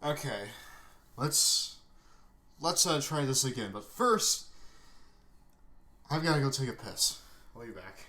Okay, let's try this again. But first, I've got to go take a piss. I'll be back.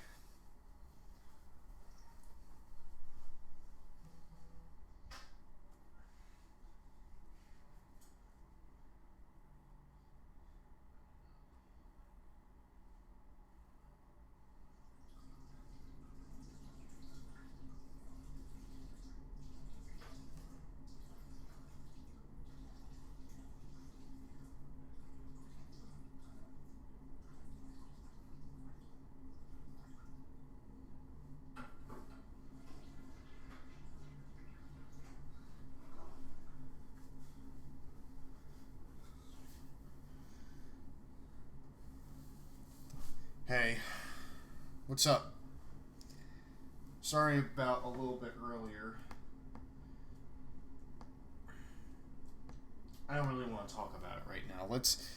Hey, what's up? Sorry about a little bit earlier. I don't really want to talk about it right now. Let's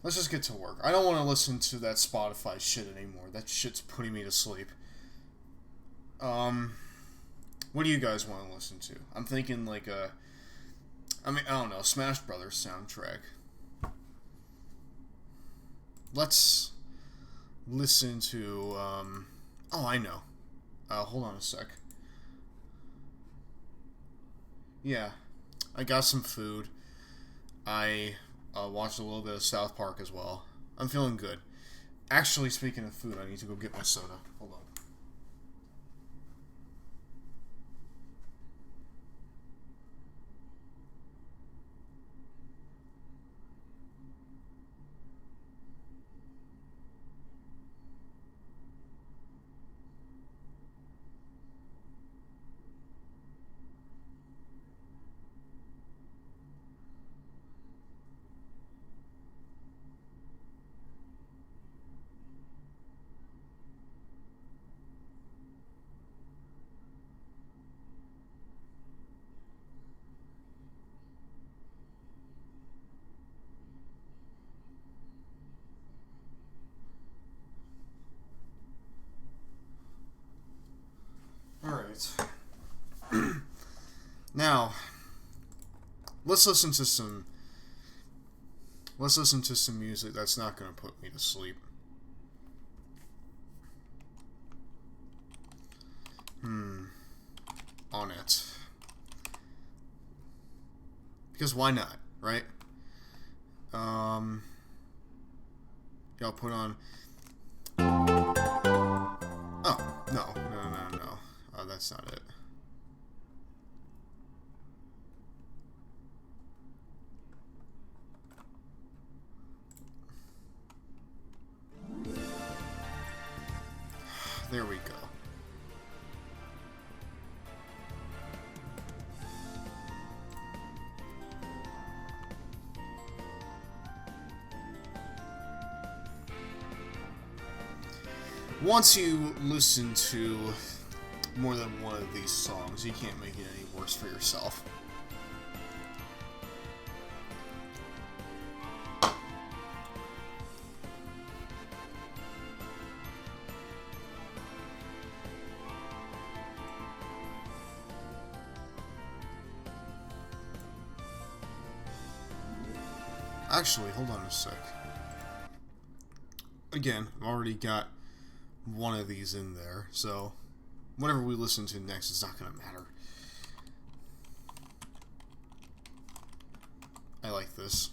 just get to work. I don't want to listen to that Spotify shit anymore. That shit's putting me to sleep. What do you guys want to listen to? I'm thinking like I don't know, Smash Brothers soundtrack. Let's listen to, oh, I know. Hold on a sec. Yeah, I got some food. I watched a little bit of South Park as well. I'm feeling good. Actually, speaking of food, I need to go get my soda. Hold on. Alright. Now, let's listen to some music that's not going to put me to sleep. On it. Because why not, right? Yeah, I'll put on... Oh, no. That's not it. There we go. Once you listen to more than one of these songs, you can't make it any worse for yourself. Actually, hold on a sec. Again, I've already got one of these in there, so whatever we listen to next is not going to matter. I like this.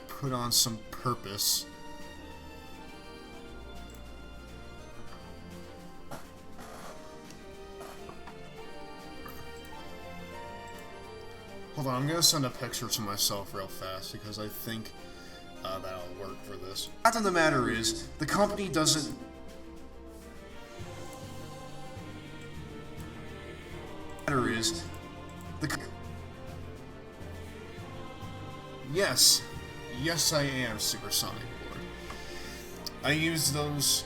Put on some Purpose. Hold on, I'm going to send a picture to myself real fast because I think that'll work for this. The fact of the matter is, the company doesn't... Yes, I am Supersonic Board. I use those...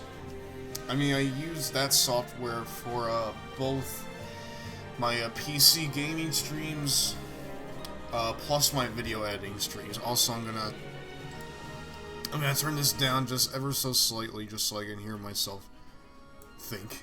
I use that software for both my PC gaming streams plus my video editing streams. Also, I'm gonna turn this down just ever so slightly, just so I can hear myself think.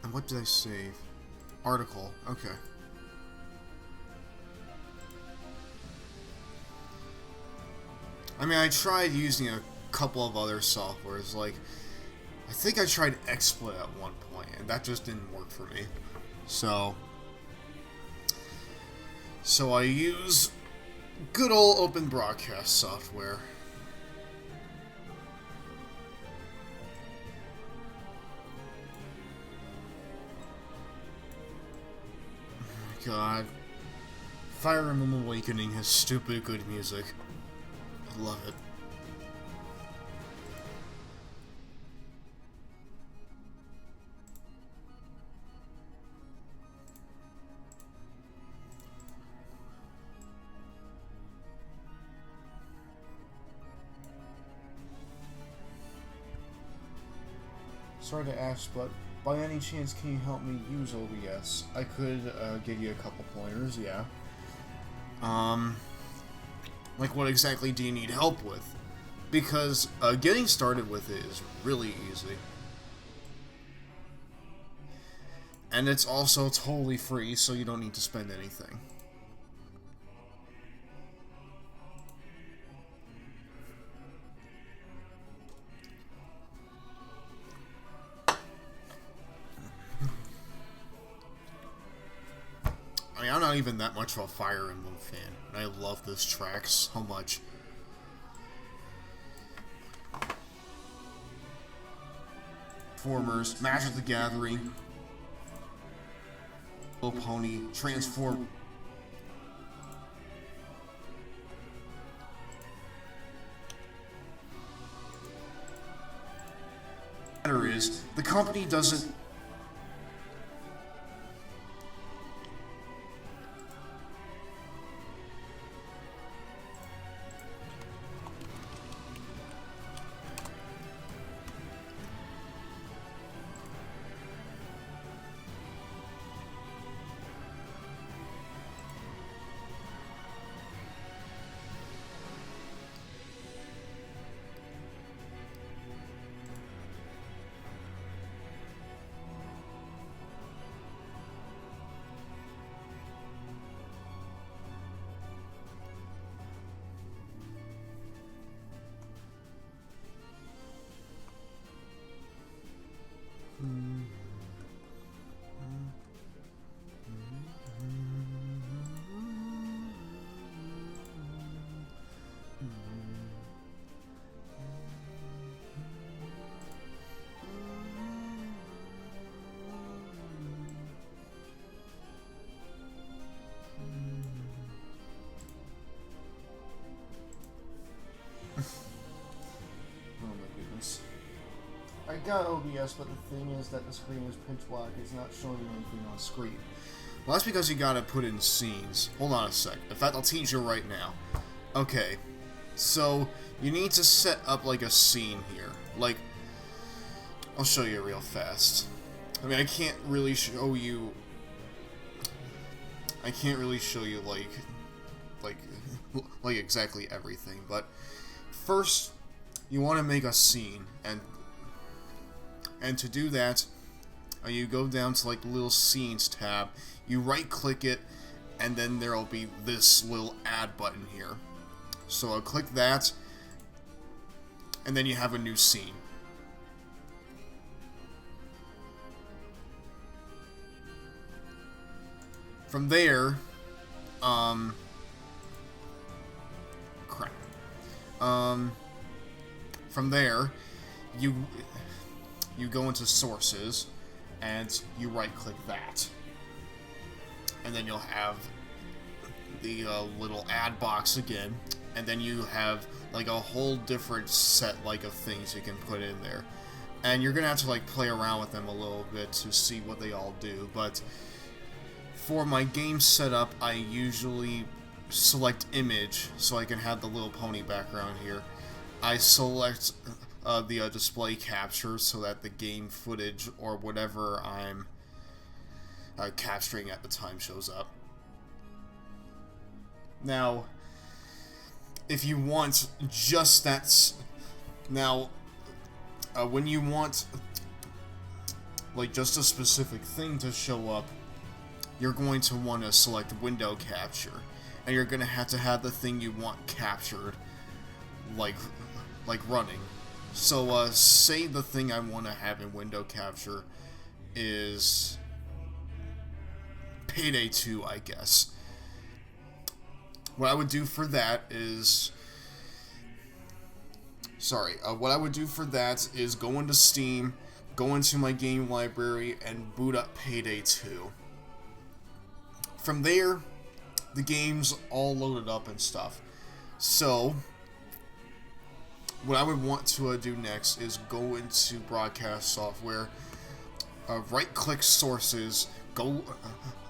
And what did I save? Article. Okay. I mean, I tried using a couple of other softwares, like, I think I tried XSplit at one point, and that just didn't work for me. So I use good old open broadcast software. God. Fire Emblem Awakening has stupid good music. I love it. Sorry to ask, but by any chance, can you help me use OBS? I could give you a couple pointers, yeah. Like what exactly do you need help with? Because getting started with it is really easy. And it's also totally free, so you don't need to spend anything. I mean, I'm not even that much of a Fire Emblem fan, and I love this track so much. Formers, Magic the Gathering, Little Pony, Transform. Matter is, the company doesn't. I got OBS, but the thing is that the screen is pitch black. It's not showing anything on screen. Well, that's because you gotta put in scenes. Hold on a sec. In fact, I'll teach you right now. Okay, so you need to set up like a scene here. Like, I'll show you real fast. I mean, I can't really show you like exactly everything, but first you want to make a scene, and to do that, you go down to like the little scenes tab, you right click it, and then there'll be this little add button here. So I'll click that, and then you have a new scene. From there, from there, you go into sources, and you right-click that, and then you'll have the little add box again, and then you have like a whole different set like of things you can put in there. and you're gonna have to like play around with them a little bit to see what they all do. But for my game setup, I usually select image so I can have the little pony background here. I select the display capture so that the game footage or whatever I'm capturing at the time shows up. Now, if you want just that, when you want like just a specific thing to show up, you're going to want to select window capture, and you're going to have the thing you want captured like running. So say the thing I want to have in window capture is Payday 2, I guess. What I would do for that is what I would do for that is go into Steam, go into my game library, and boot up Payday 2. From there, the game's all loaded up and stuff. So, what I would want to do next is go into broadcast software, right-click sources, go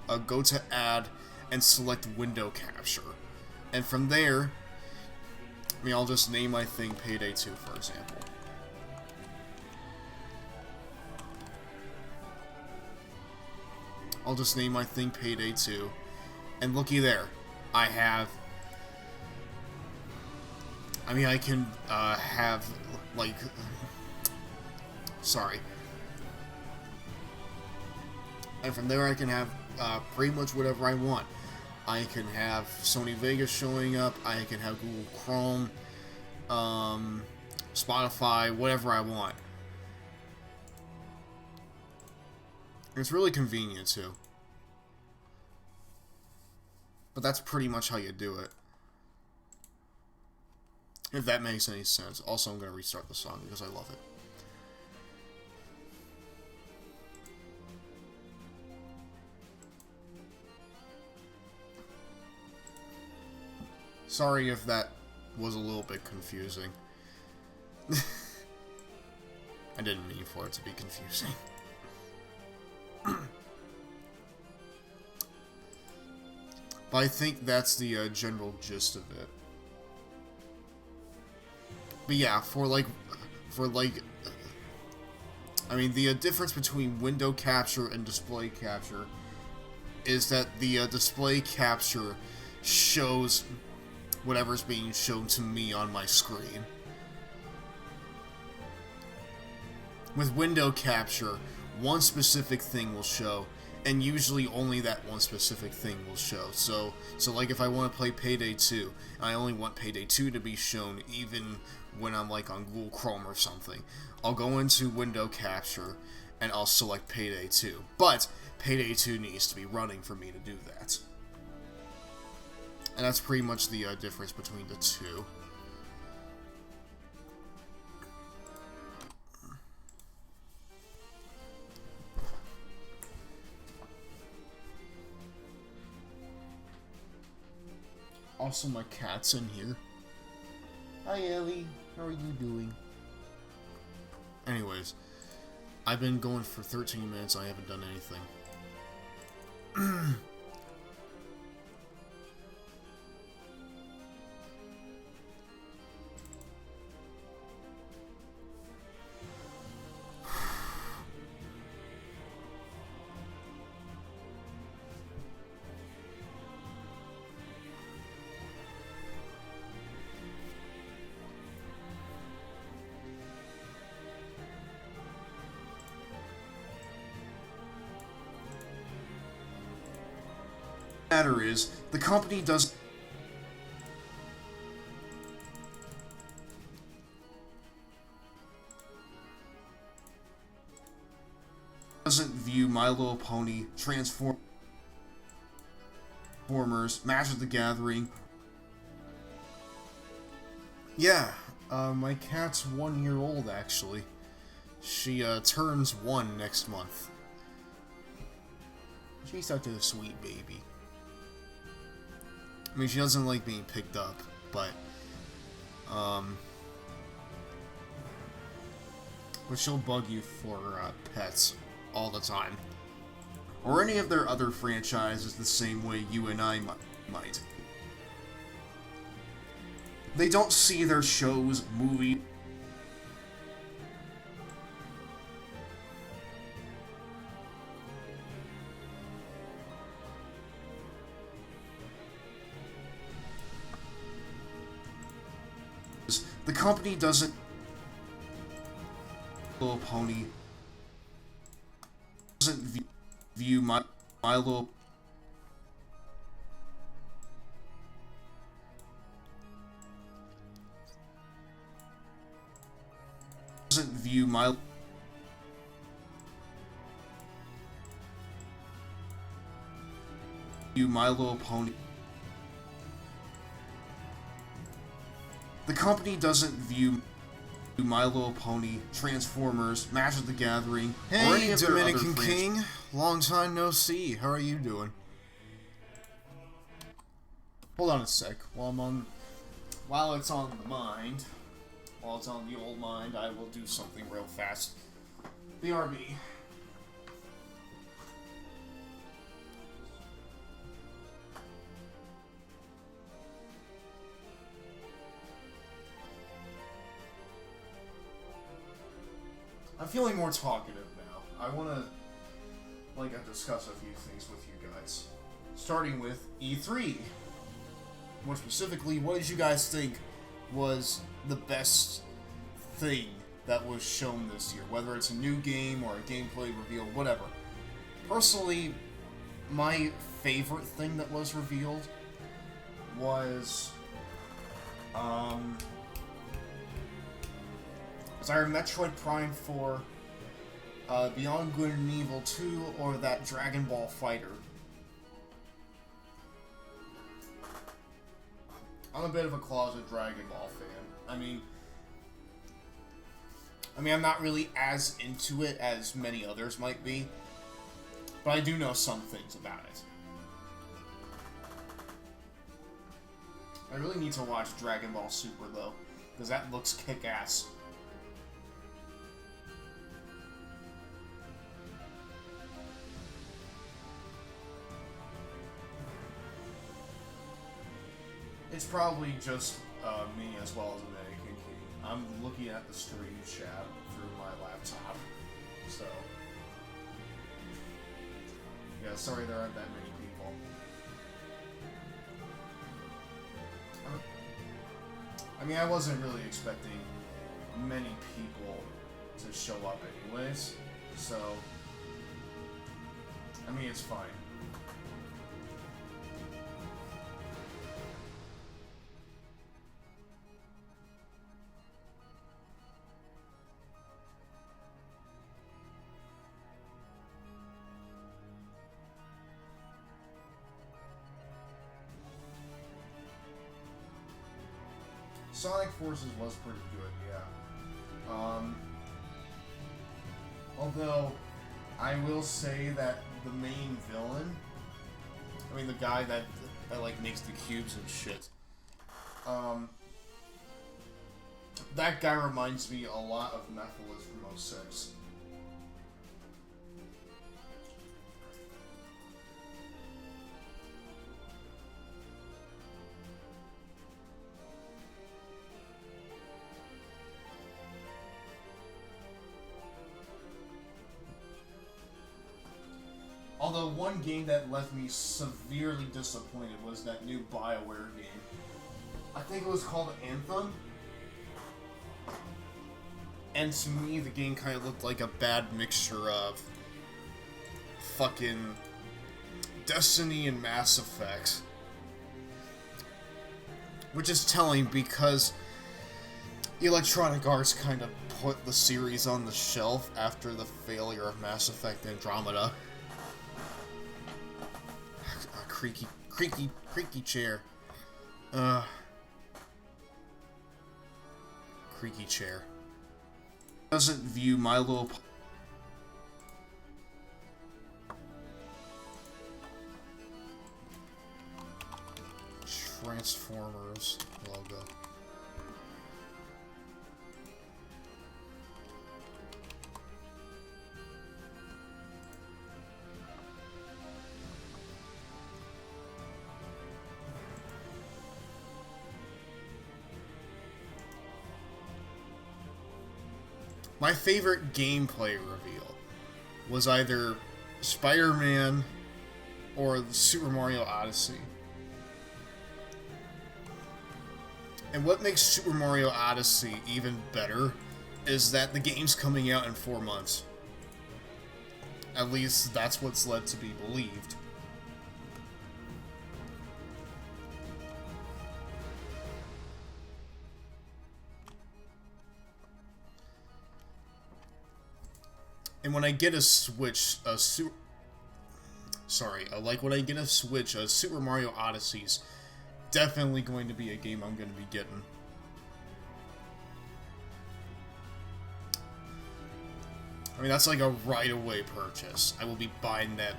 to add, and select window capture. And from there, I'll just name my thing Payday 2, for example. I'll just name my thing Payday 2. And looky there. I have... I can have, like... Sorry. And from there I can have pretty much whatever I want. I can have Sony Vegas showing up, I can have Google Chrome, Spotify, whatever I want. It's really convenient too. But that's pretty much how you do it. If that makes any sense. Also, I'm going to restart the song because I love it. Sorry if that was a little bit confusing. I didn't mean for it to be confusing. But I think that's the general gist of it. But yeah, the difference between window capture and display capture is that the display capture shows whatever's being shown to me on my screen. With window capture, one specific thing will show, and usually only that one specific thing will show. So like if I want to play Payday 2, I only want Payday 2 to be shown even when I'm like on Google Chrome or something. I'll go into window capture and I'll select Payday 2. But Payday 2 needs to be running for me to do that. And that's pretty much the difference between the two. Also, my cat's in here. Hi, Ellie. How are you doing? Anyways, I've been going for 13 minutes. I haven't done anything. Matter is, the company doesn't view My Little Pony, Transformers, Magic the Gathering. Yeah, my cat's 1 year old actually. She turns 1 next month. She's such a sweet baby. She doesn't like being picked up, but but she'll bug you for pets all the time. Or any of their other franchises the same way you and I might. They don't see their shows, movies. The company doesn't. Little Pony doesn't view my Little. Doesn't view My Little Pony. The company doesn't view My Little Pony, Transformers, Magic the Gathering, or any of their Dominican King. Long time no see. How are you doing? Hold on a sec. While it's on the mind, while it's on the old mind, I will do something real fast. BRB. I'm feeling more talkative now. I want to, discuss a few things with you guys. Starting with E3. More specifically, what did you guys think was the best thing that was shown this year? Whether it's a new game or a gameplay reveal, whatever. Personally, my favorite thing that was revealed was, was either Metroid Prime 4, Beyond Good and Evil 2, or that Dragon Ball Fighter. I'm a bit of a closet Dragon Ball fan. I mean, I'm not really as into it as many others might be, but I do know some things about it. I really need to watch Dragon Ball Super, though, because that looks kick-ass. It's probably just me as well as American King. I'm looking at the stream chat through my laptop, so yeah, sorry there aren't that many people. I mean, I wasn't really expecting many people to show up anyways, so I mean, it's fine. Sonic Forces was pretty good, yeah. Although, I will say that the main villain, I mean the guy that makes the cubes and shit, that guy reminds me a lot of Mephiles from 06. Although one game that left me severely disappointed was that new BioWare game. I think it was called Anthem. And to me, the game kind of looked like a bad mixture of fucking Destiny and Mass Effect. Which is telling because Electronic Arts kind of put the series on the shelf after the failure of Mass Effect Andromeda. Creaky chair. Creaky chair. Doesn't view My Little Transformers logo. My favorite gameplay reveal was either Spider-Man or the Super Mario Odyssey. And what makes Super Mario Odyssey even better is that the game's coming out in 4 months. At least that's what's led to be believed. And when I get a Switch, when I get a Switch, Super Mario Odyssey's definitely going to be a game I'm going to be getting. I mean, that's like a right-away purchase. I will be buying that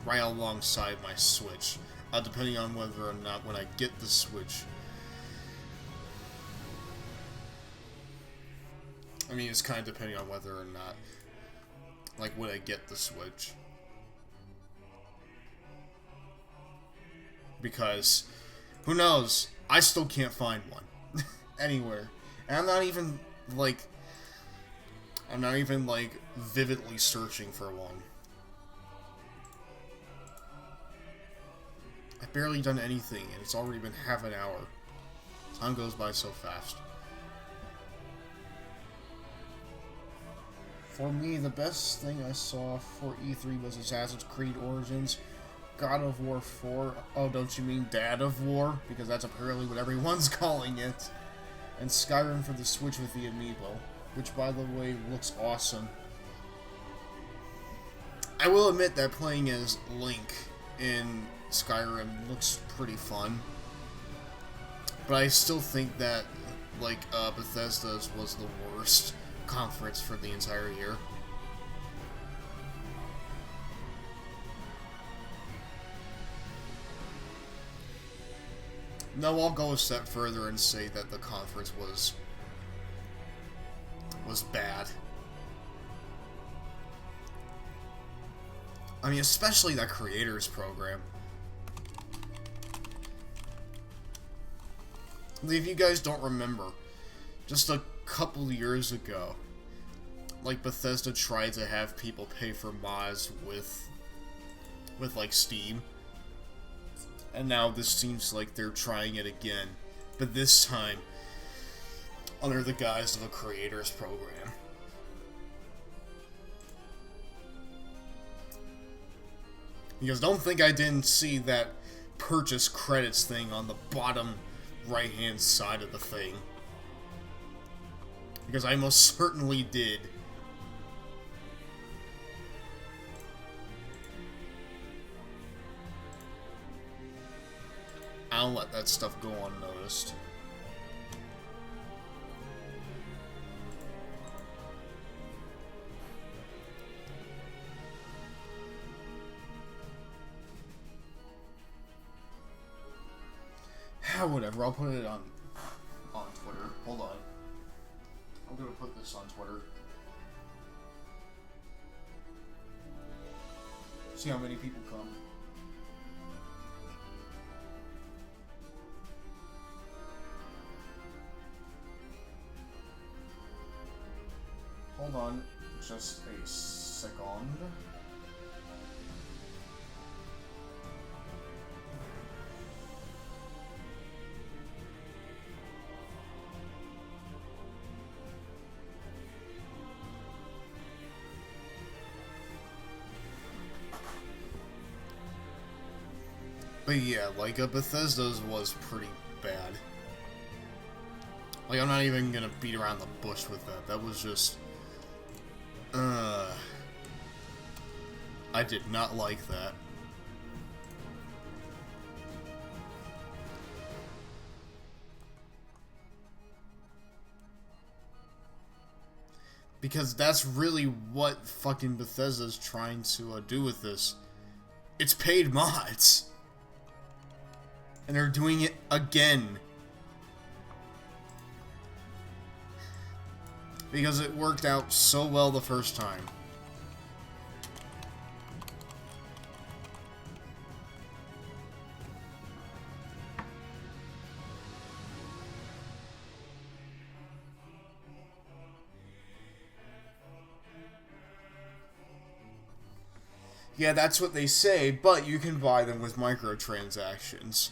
right alongside my Switch, depending on whether or not when I get the Switch. I mean, it's kind of depending on whether or not, like, when I get the Switch. Because, who knows? I still can't find one. Anywhere. And I'm not even, like, vividly searching for one. I've barely done anything, and it's already been half an hour. Time goes by so fast. For me, the best thing I saw for E3 was Assassin's Creed Origins, God of War 4, oh, don't you mean Dad of War? Because that's apparently what everyone's calling it. And Skyrim for the Switch with the Amiibo, which, by the way, looks awesome. I will admit that playing as Link in Skyrim looks pretty fun. But I still think that, like, Bethesda's was the worst conference for the entire year. No, I'll go a step further and say that the conference was bad. I mean, especially that creators program. If you guys don't remember, just a couple years ago, like, Bethesda tried to have people pay for mods with like Steam. And now this seems like they're trying it again, but this time under the guise of a creators program. Because don't think I didn't see that purchase credits thing on the bottom right-hand side of the thing. Because I most certainly did. I don't let that stuff go unnoticed. Whatever, I'll put it on Twitter. Hold on. I'm gonna put this on Twitter. See how many people come. Hold on just a second. But yeah, like, Bethesda's was pretty bad. Like, I'm not even gonna beat around the bush with that. That was just... I did not like that. Because that's really what fucking Bethesda's trying to do with this. It's paid mods. And they're doing it again. Because it worked out so well the first time. Yeah, that's what they say, but you can buy them with microtransactions.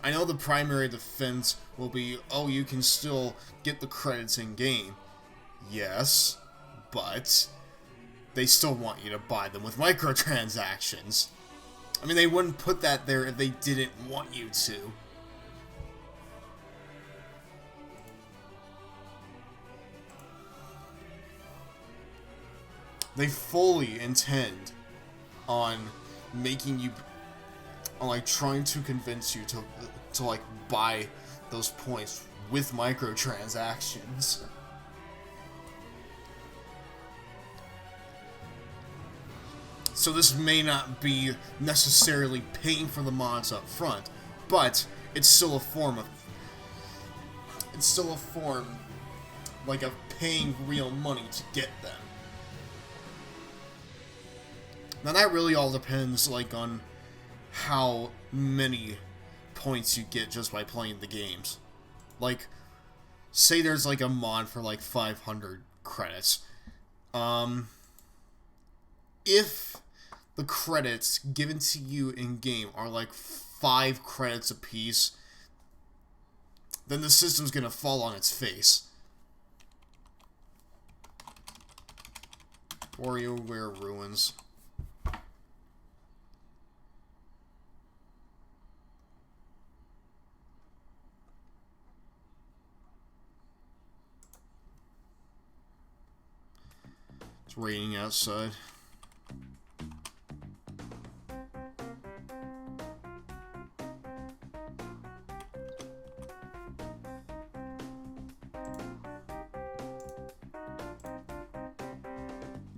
I know the primary defense will be, oh, you can still get the credits in-game. Yes, but they still want you to buy them with microtransactions. I mean, they wouldn't put that there if they didn't want you to. They fully intend on making you, on like trying to convince you to like buy those points with microtransactions. So this may not be necessarily paying for the mods up front, but it's still a form of, like, of paying real money to get them. Now that really all depends, like, on how many points you get just by playing the games. Like, say there's like a mod for like 500 credits. If the credits given to you in-game are like 5 credits apiece, then the system's gonna fall on its face. WarioWare Ruins. It's raining outside.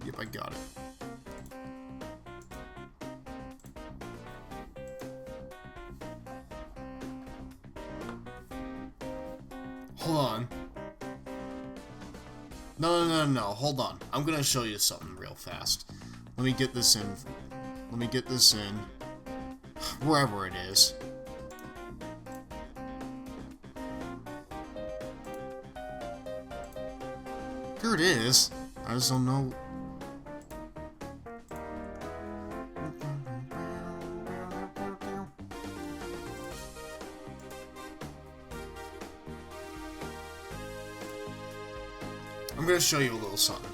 Yep, I got it. Hold on. No, hold on. I'm gonna show you something real fast. Let me get this in. Wherever it is. Here it is. I just don't know. I'm gonna show you a little something.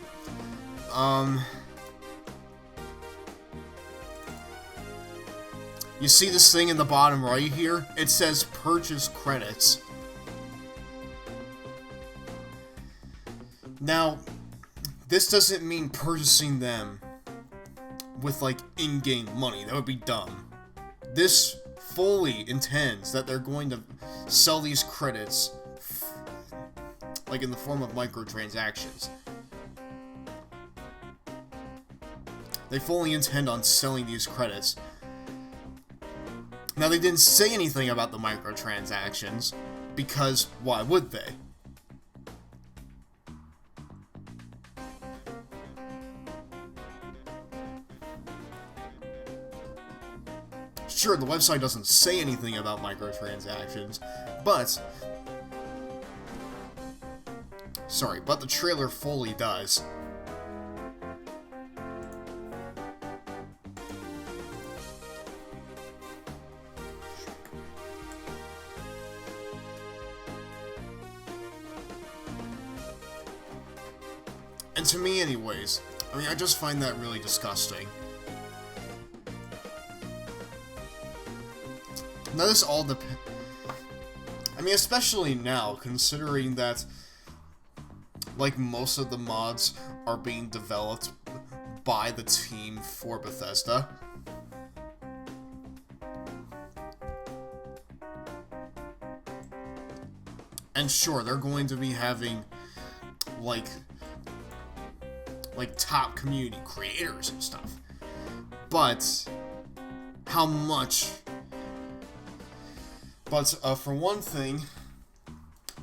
You see this thing in the bottom right here? It says purchase credits. Now, this doesn't mean purchasing them with like in-game money. That would be dumb. This fully intends that they're going to sell these credits like in the form of microtransactions. They fully intend on selling these credits. Now, they didn't say anything about the microtransactions, because why would they? Sure, the website doesn't say anything about microtransactions, but the trailer fully does. And to me anyways, I mean, I just find that really disgusting. Now this all depends. I mean, especially now, considering that like most of the mods are being developed by the team for Bethesda. And sure, they're going to be having like top community creators and stuff. But how much? But for one thing,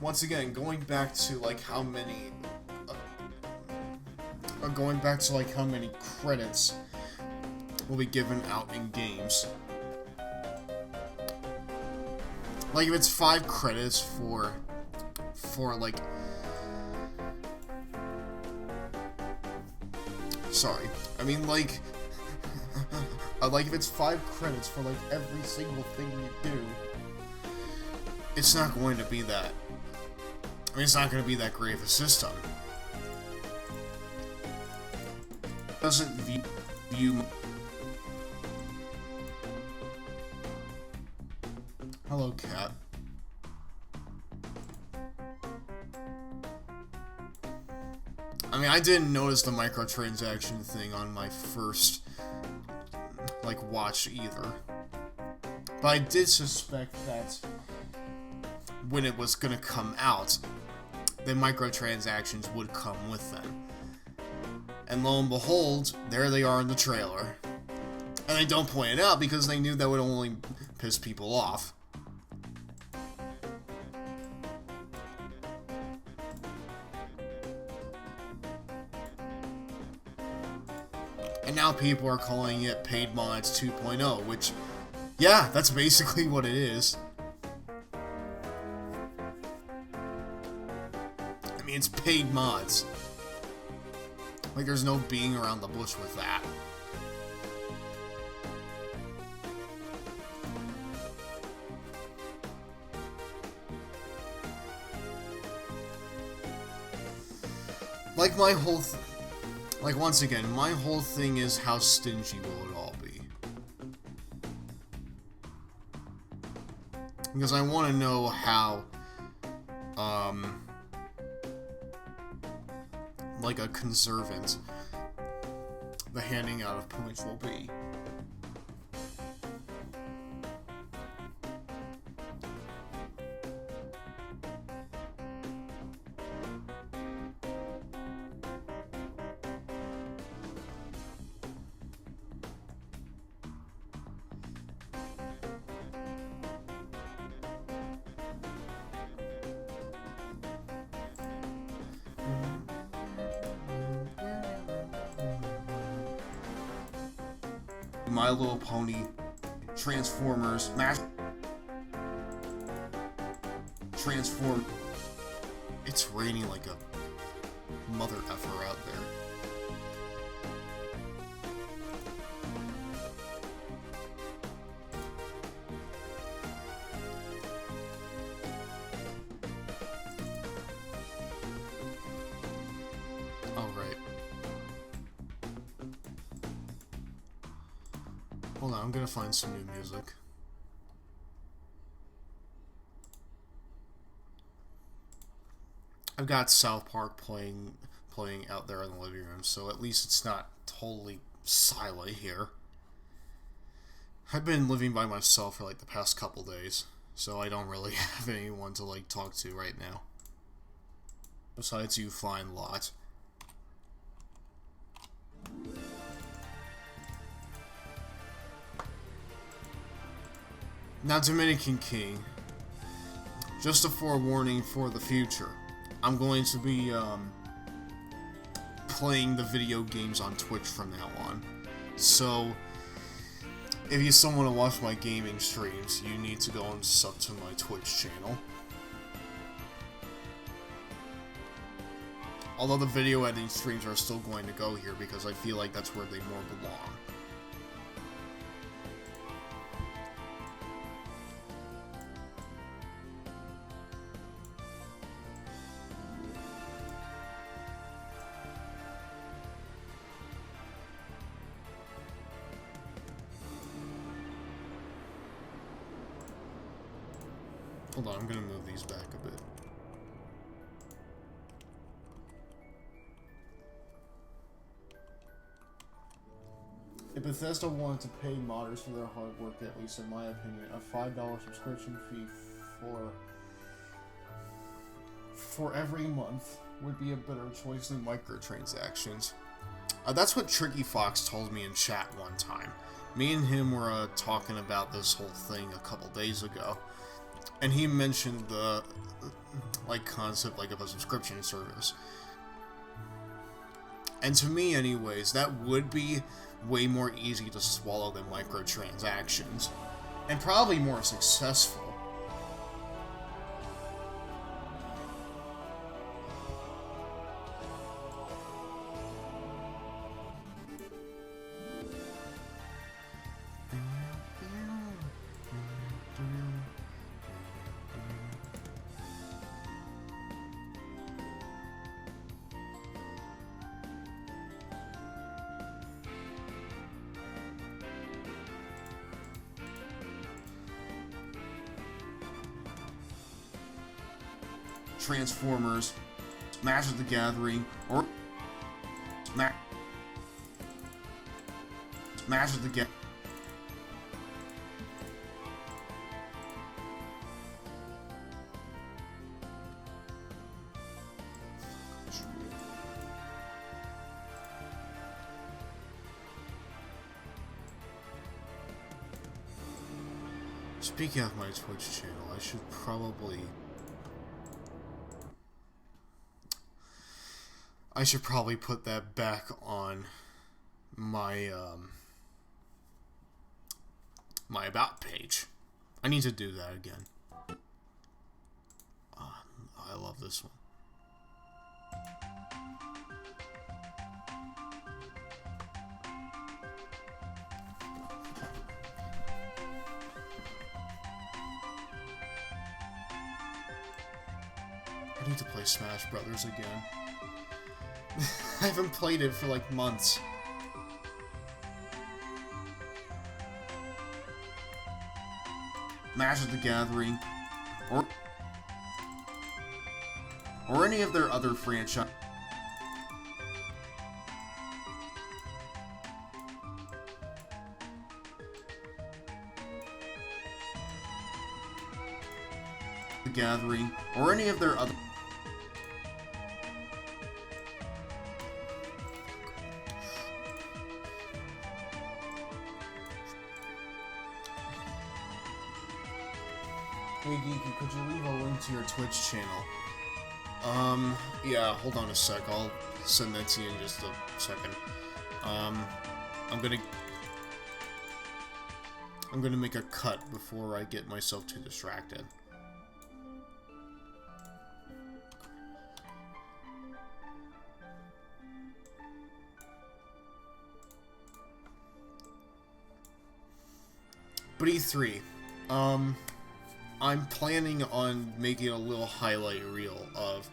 once again, going back to like how many credits will be given out in games. Like if it's 5 credits for like Sorry. I mean, like... like, if it's 5 credits for, like, every single thing you do, it's not going to be that... I mean, it's not going to be that great of a system. It doesn't view... Hello, cat. I mean, I didn't notice the microtransaction thing on my first, like, watch either. But I did suspect that when it was gonna come out, the microtransactions would come with them. And lo and behold, there they are in the trailer. And they don't point it out because they knew that would only piss people off. And now people are calling it Paid Mods 2.0, which, yeah, that's basically what it is. I mean, it's paid mods. Like, there's no beating around the bush with that. Like, my whole like, once again, my whole thing is how stingy will it all be? Because I want to know how, like a conservant, the handing out of points will be. My Little Pony, Transformers, Transform. It's raining like a mother effer out there. Oh, right. Hold on, I'm gonna find some new music. I've got South Park playing out there in the living room, so at least it's not totally silent here. I've been living by myself for like the past couple days, so I don't really have anyone to like talk to right now. Besides you, fine lot. Now, Dominican King, just a forewarning for the future. I'm going to be playing the video games on Twitch from now on. So, if you still want to watch my gaming streams, you need to go and sub to my Twitch channel. Although the video editing streams are still going to go here because I feel like that's where they more belong. Hold on, I'm gonna move these back a bit. If Bethesda wanted to pay modders for their hard work, at least in my opinion, a $5 subscription fee for every month would be a better choice than microtransactions. That's what Tricky Fox told me in chat one time. Me and him were talking about this whole thing a couple days ago. And he mentioned the, like, concept, like, of a subscription service. And to me, anyways, that would be way more easy to swallow than microtransactions. And probably more successful. Transformers, Magic the Gathering, or Magic the Gathering. Speaking of my Twitch channel, I should probably put that back on my my about page. I need to do that again. I love this one. I need to play Smash Brothers again. I haven't played it for like months. Magic the Gathering, or any of their other franchise. The Gathering, or any of their other. Hey Geeky, could you leave a link to your Twitch channel? Yeah, hold on a sec, I'll send that to you in just a second. I'm gonna make a cut before I get myself too distracted. But E3, I'm planning on making a little highlight reel of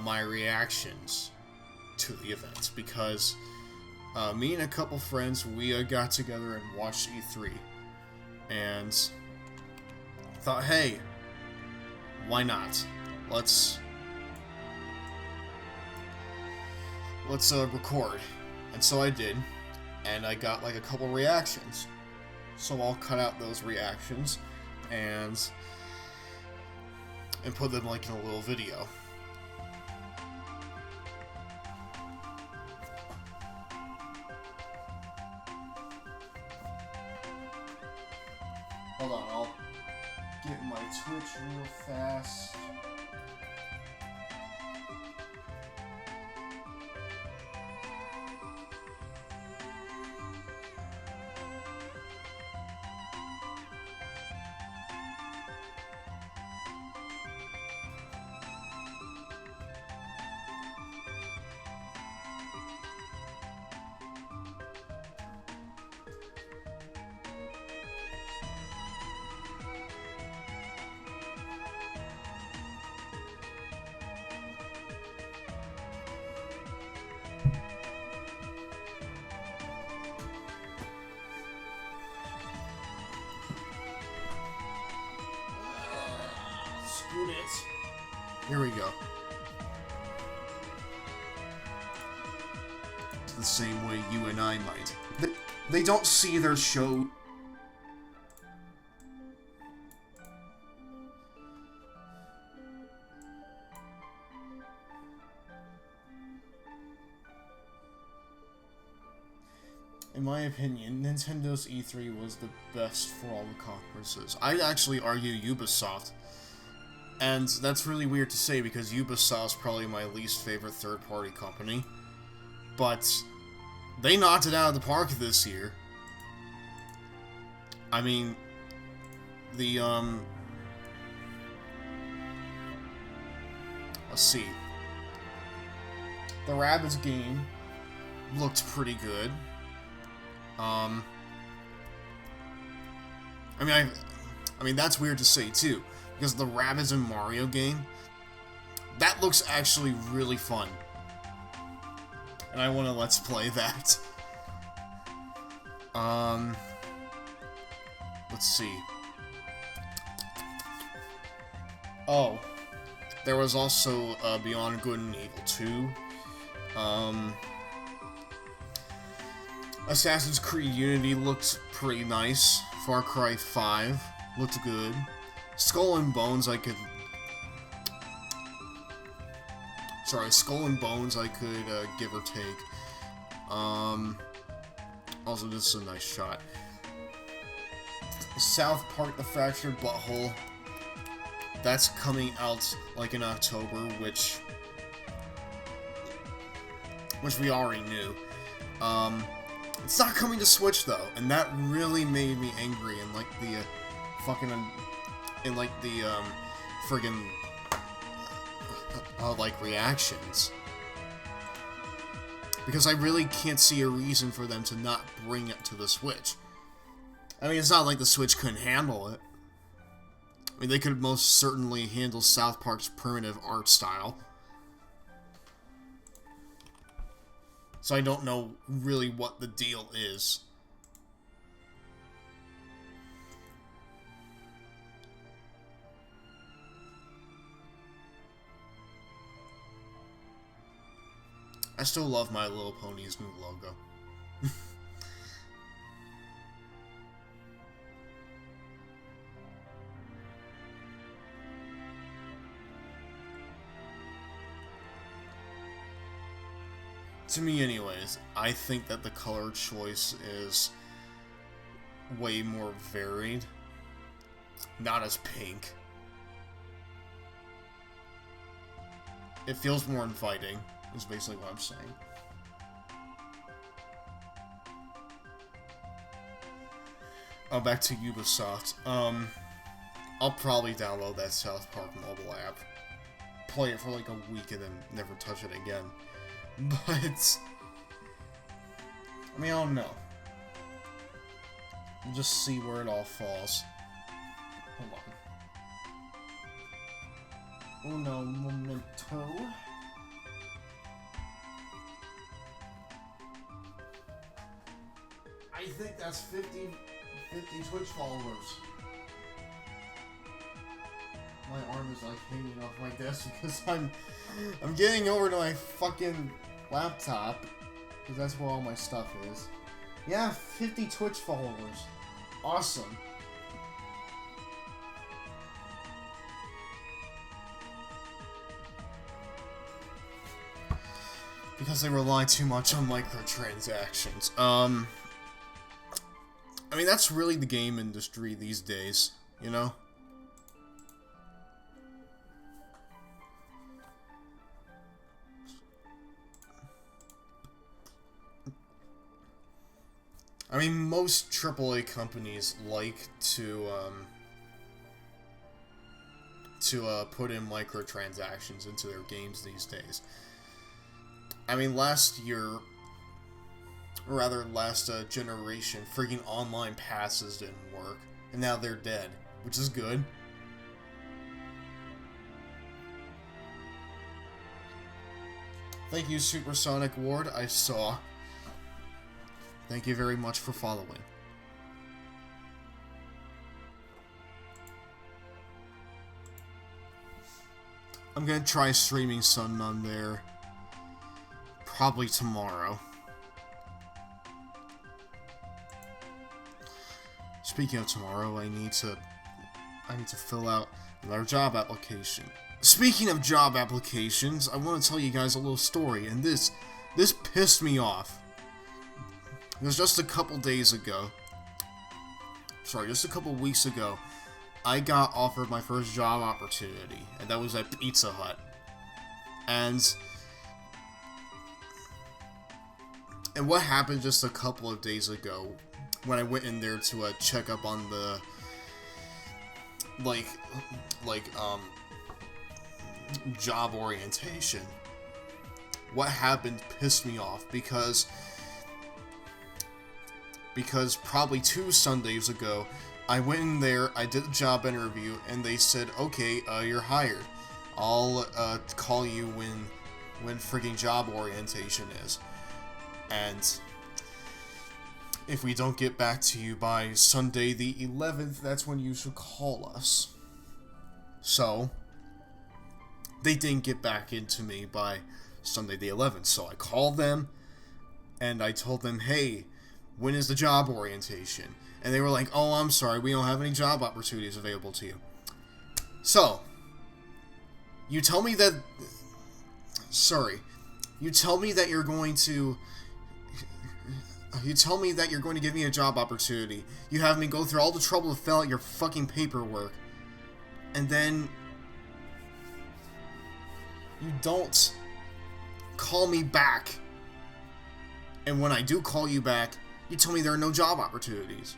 my reactions to the events, because me and a couple friends, we got together and watched E3, and thought, hey, why not? Let's record. And so I did, and I got like a couple reactions. So I'll cut out those reactions and put them like in a little video. Hold on, I'll get my Twitch real fast. Here we go. The same way you and I might. They don't see their show. In my opinion, Nintendo's E3 was the best for all the conferences. I'd actually argue Ubisoft. And that's really weird to say because Ubisoft's probably my least favorite third-party company. But they knocked it out of the park this year. I mean, the, let's see. The Rabbids game looked pretty good. I mean that's weird to say too, because the Rabbids and Mario game, that looks actually really fun, and I want to let's play that. Let's see. Oh, There was also Beyond Good and Evil 2. Assassin's Creed Unity looked pretty nice. Far Cry 5 looked good. Skull and Bones I could... Sorry, Skull and Bones I could give or take. Also, this is a nice shot. South Park: The Fractured Butthole. That's coming out like in October, which we already knew. It's not coming to Switch though, and that really made me angry. And like the friggin' like reactions, because I really can't see a reason for them to not bring it to the Switch. I mean, it's not like the Switch couldn't handle it. I mean, they could most certainly handle South Park's primitive art style. So I don't know really what the deal is. I still love My Little Pony's new logo. To me anyways, I think that the color choice is way more varied. Not as pink. It feels more inviting, is basically what I'm saying. Oh, back to Ubisoft. I'll probably download that South Park mobile app, play it for like a week, and then never touch it again. But I mean, I don't know. We'll just see where it all falls. Hold on. Uno momento. I think that's 50 Twitch followers. My arm is like hanging off my desk because I'm getting over to my fucking laptop, because that's where all my stuff is. Yeah, 50 Twitch followers. Awesome. Because they rely too much on microtransactions. I mean, that's really the game industry these days, you know? I mean, most AAA companies like to put in microtransactions into their games these days. I mean, last year, or rather last generation, freaking online passes didn't work, and now they're dead, which is good. Thank you, Supersonic Ward, I saw. Thank you very much for following. I'm gonna try streaming something on there probably tomorrow. Speaking of tomorrow, I need to fill out another job application. Speaking of job applications, I want to tell you guys a little story, and this pissed me off. It was just a couple days ago. Sorry, just a couple weeks ago, I got offered my first job opportunity, and that was at Pizza Hut. And what happened just a couple of days ago, when I went in there to check up on the job orientation. What happened pissed me off because probably 2 Sundays ago, I went in there, I did the job interview, and they said, okay, you're hired. I'll call you when frigging job orientation is. And if we don't get back to you by Sunday the 11th, that's when you should call us. So, they didn't get back into me by Sunday the 11th. So I called them, and I told them, hey, when is the job orientation? And they were like, oh, I'm sorry, we don't have any job opportunities available to you. So, you tell me that... Sorry. You tell me that you're going to... You tell me that you're going to give me a job opportunity. You have me go through all the trouble to fill out your fucking paperwork. And then... You don't call me back. And when I do call you back, you tell me there are no job opportunities.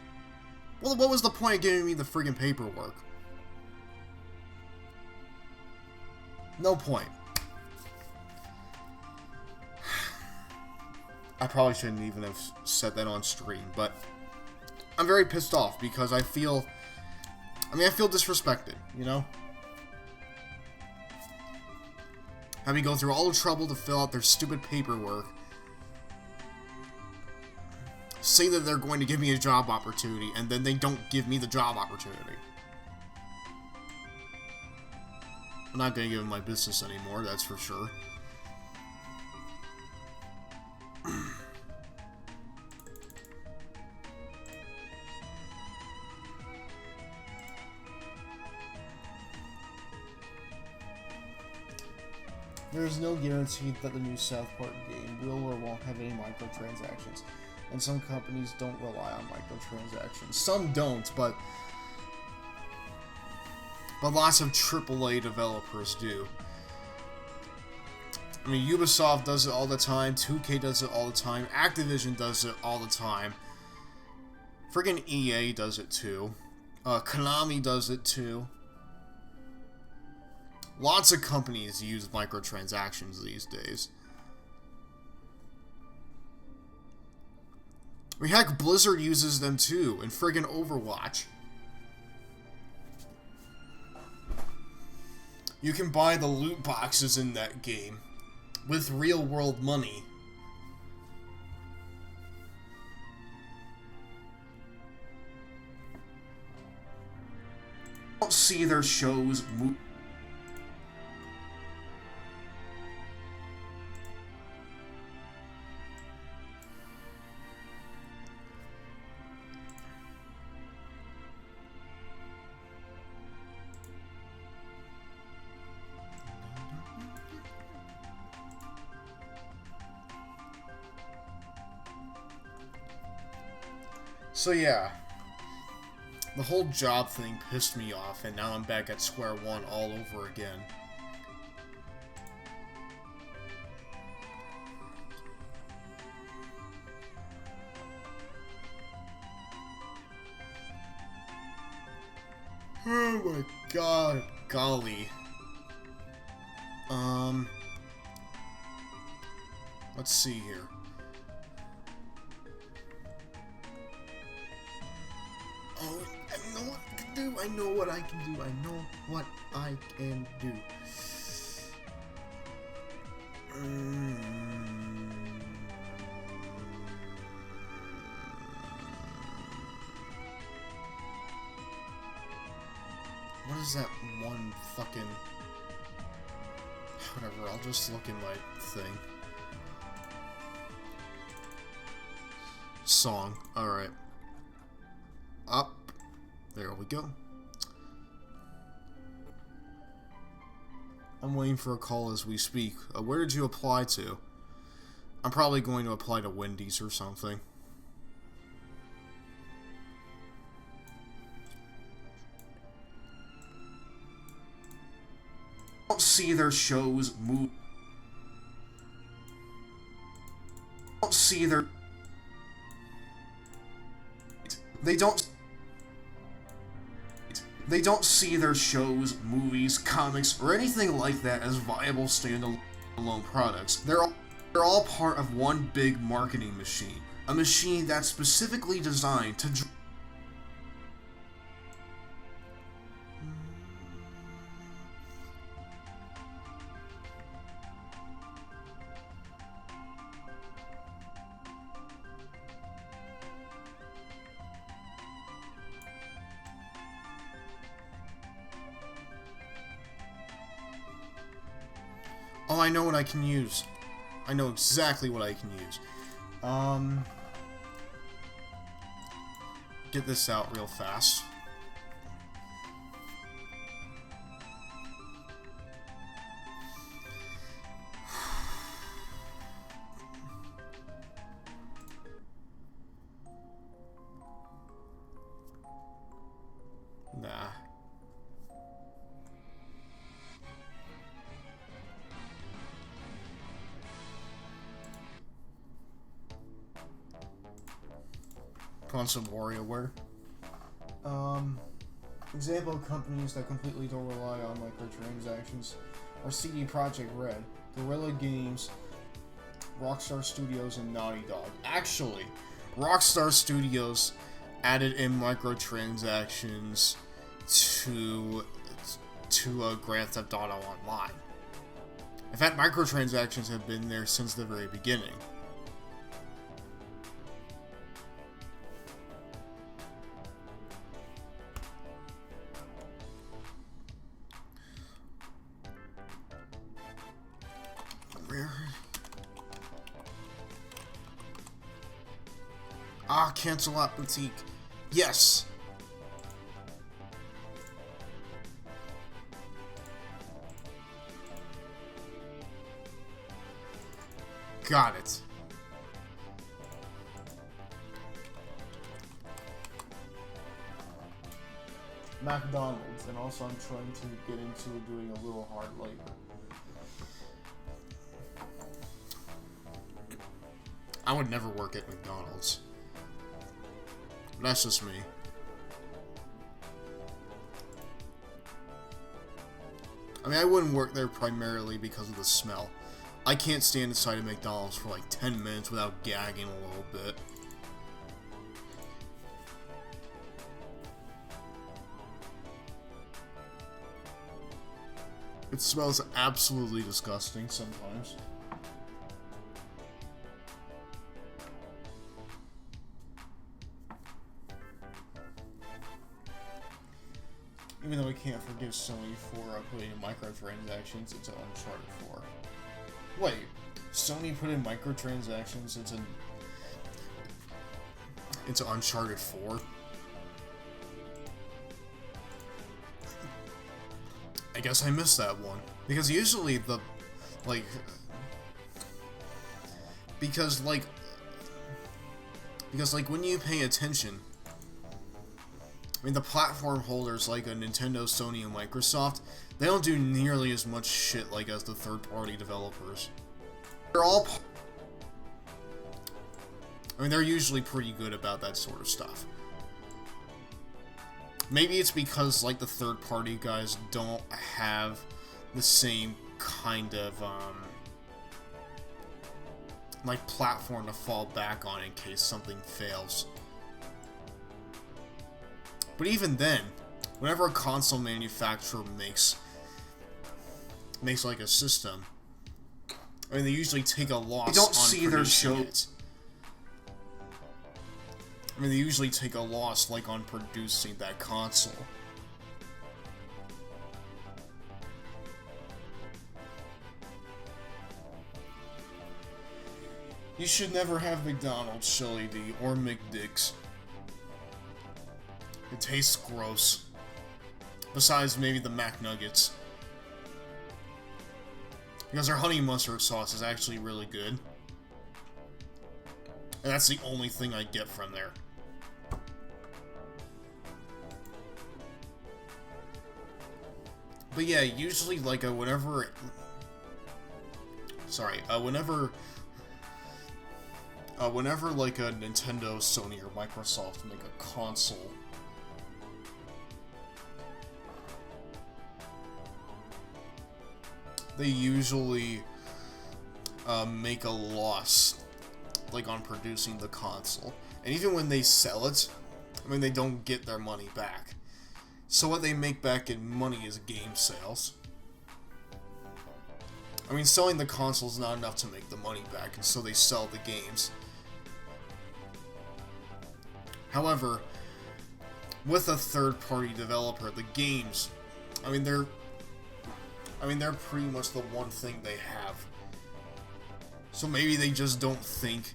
Well, what was the point of giving me the friggin' paperwork? No point. I probably shouldn't even have said that on stream, but I'm very pissed off because I feel disrespected, you know? Have me go through all the trouble to fill out their stupid paperwork, say that they're going to give me a job opportunity, and then they don't give me the job opportunity. I'm not going to give them my business anymore, that's for sure. There is no guarantee that the new South Park game will or won't have any microtransactions, and some companies don't rely on microtransactions. Some don't, but lots of AAA developers do. I mean, Ubisoft does it all the time, 2K does it all the time, Activision does it all the time, friggin' EA does it too, Konami does it too. Lots of companies use microtransactions these days. I mean, heck, Blizzard uses them too, in friggin' Overwatch. You can buy the loot boxes in that game with real-world money. I don't see their shows move. So yeah, the whole job thing pissed me off, and now I'm back at square one all over again. Oh my god, golly. Let's see here. Oh, I know what I can do. I know what I can do. I know what I can do. What is that one fucking... Whatever, I'll just look in my thing. Song. Alright. Up. There we go. I'm waiting for a call as we speak. Where did you apply to? I'm probably going to apply to Wendy's or something. I don't see their shows move. I don't see their... They don't see their shows, movies, comics, or anything like that as viable standalone products. They're all part of one big marketing machine. A machine that's specifically designed to... I know what I can use. I know exactly what I can use. Get this out real fast. Nah. Put on some WarioWare. Example of companies that completely don't rely on microtransactions are CD Projekt Red, Guerrilla Games, Rockstar Studios, and Naughty Dog. Actually, Rockstar Studios added in microtransactions to Grand Theft Auto Online. In fact, microtransactions have been there since the very beginning. Ah, cancel out boutique. Yes. Got it. McDonald's, and also I'm trying to get into doing a little hard labor. I would never work at McDonald's. That's just me. I mean, I wouldn't work there primarily because of the smell. I can't stand inside a McDonald's for like 10 minutes without gagging a little bit. It smells absolutely disgusting sometimes. Even though I can't forgive Sony for putting in microtransactions into Uncharted 4. Wait, Sony put in microtransactions into Uncharted 4? I guess I missed that one. Because usually the, like... Because when you pay attention... I mean, the platform holders like a Nintendo, Sony, and Microsoft, they don't do nearly as much shit like as the third-party developers. They're all... I mean, they're usually pretty good about that sort of stuff. Maybe it's because, like, the third-party guys don't have the same kind of, like, platform to fall back on in case something fails. But even then, whenever a console manufacturer makes like a system, I mean, they usually take a loss. You don't see their shows. I mean, they usually take a loss, like, on producing that console. You should never have McDonald's, Shelly D, or McDick's. It tastes gross. Besides maybe the McNuggets. Because their honey mustard sauce is actually really good. And that's the only thing I get from there. But yeah, usually, like, whenever like a Nintendo, Sony, or Microsoft make a console, they usually make a loss, like, on producing the console. And even when they sell it, I mean, they don't get their money back. So what they make back in money is game sales. I mean, selling the console is not enough to make the money back, and so they sell the games. However, with a third-party developer, the games, I mean, I mean, they're pretty much the one thing they have. So maybe they just don't think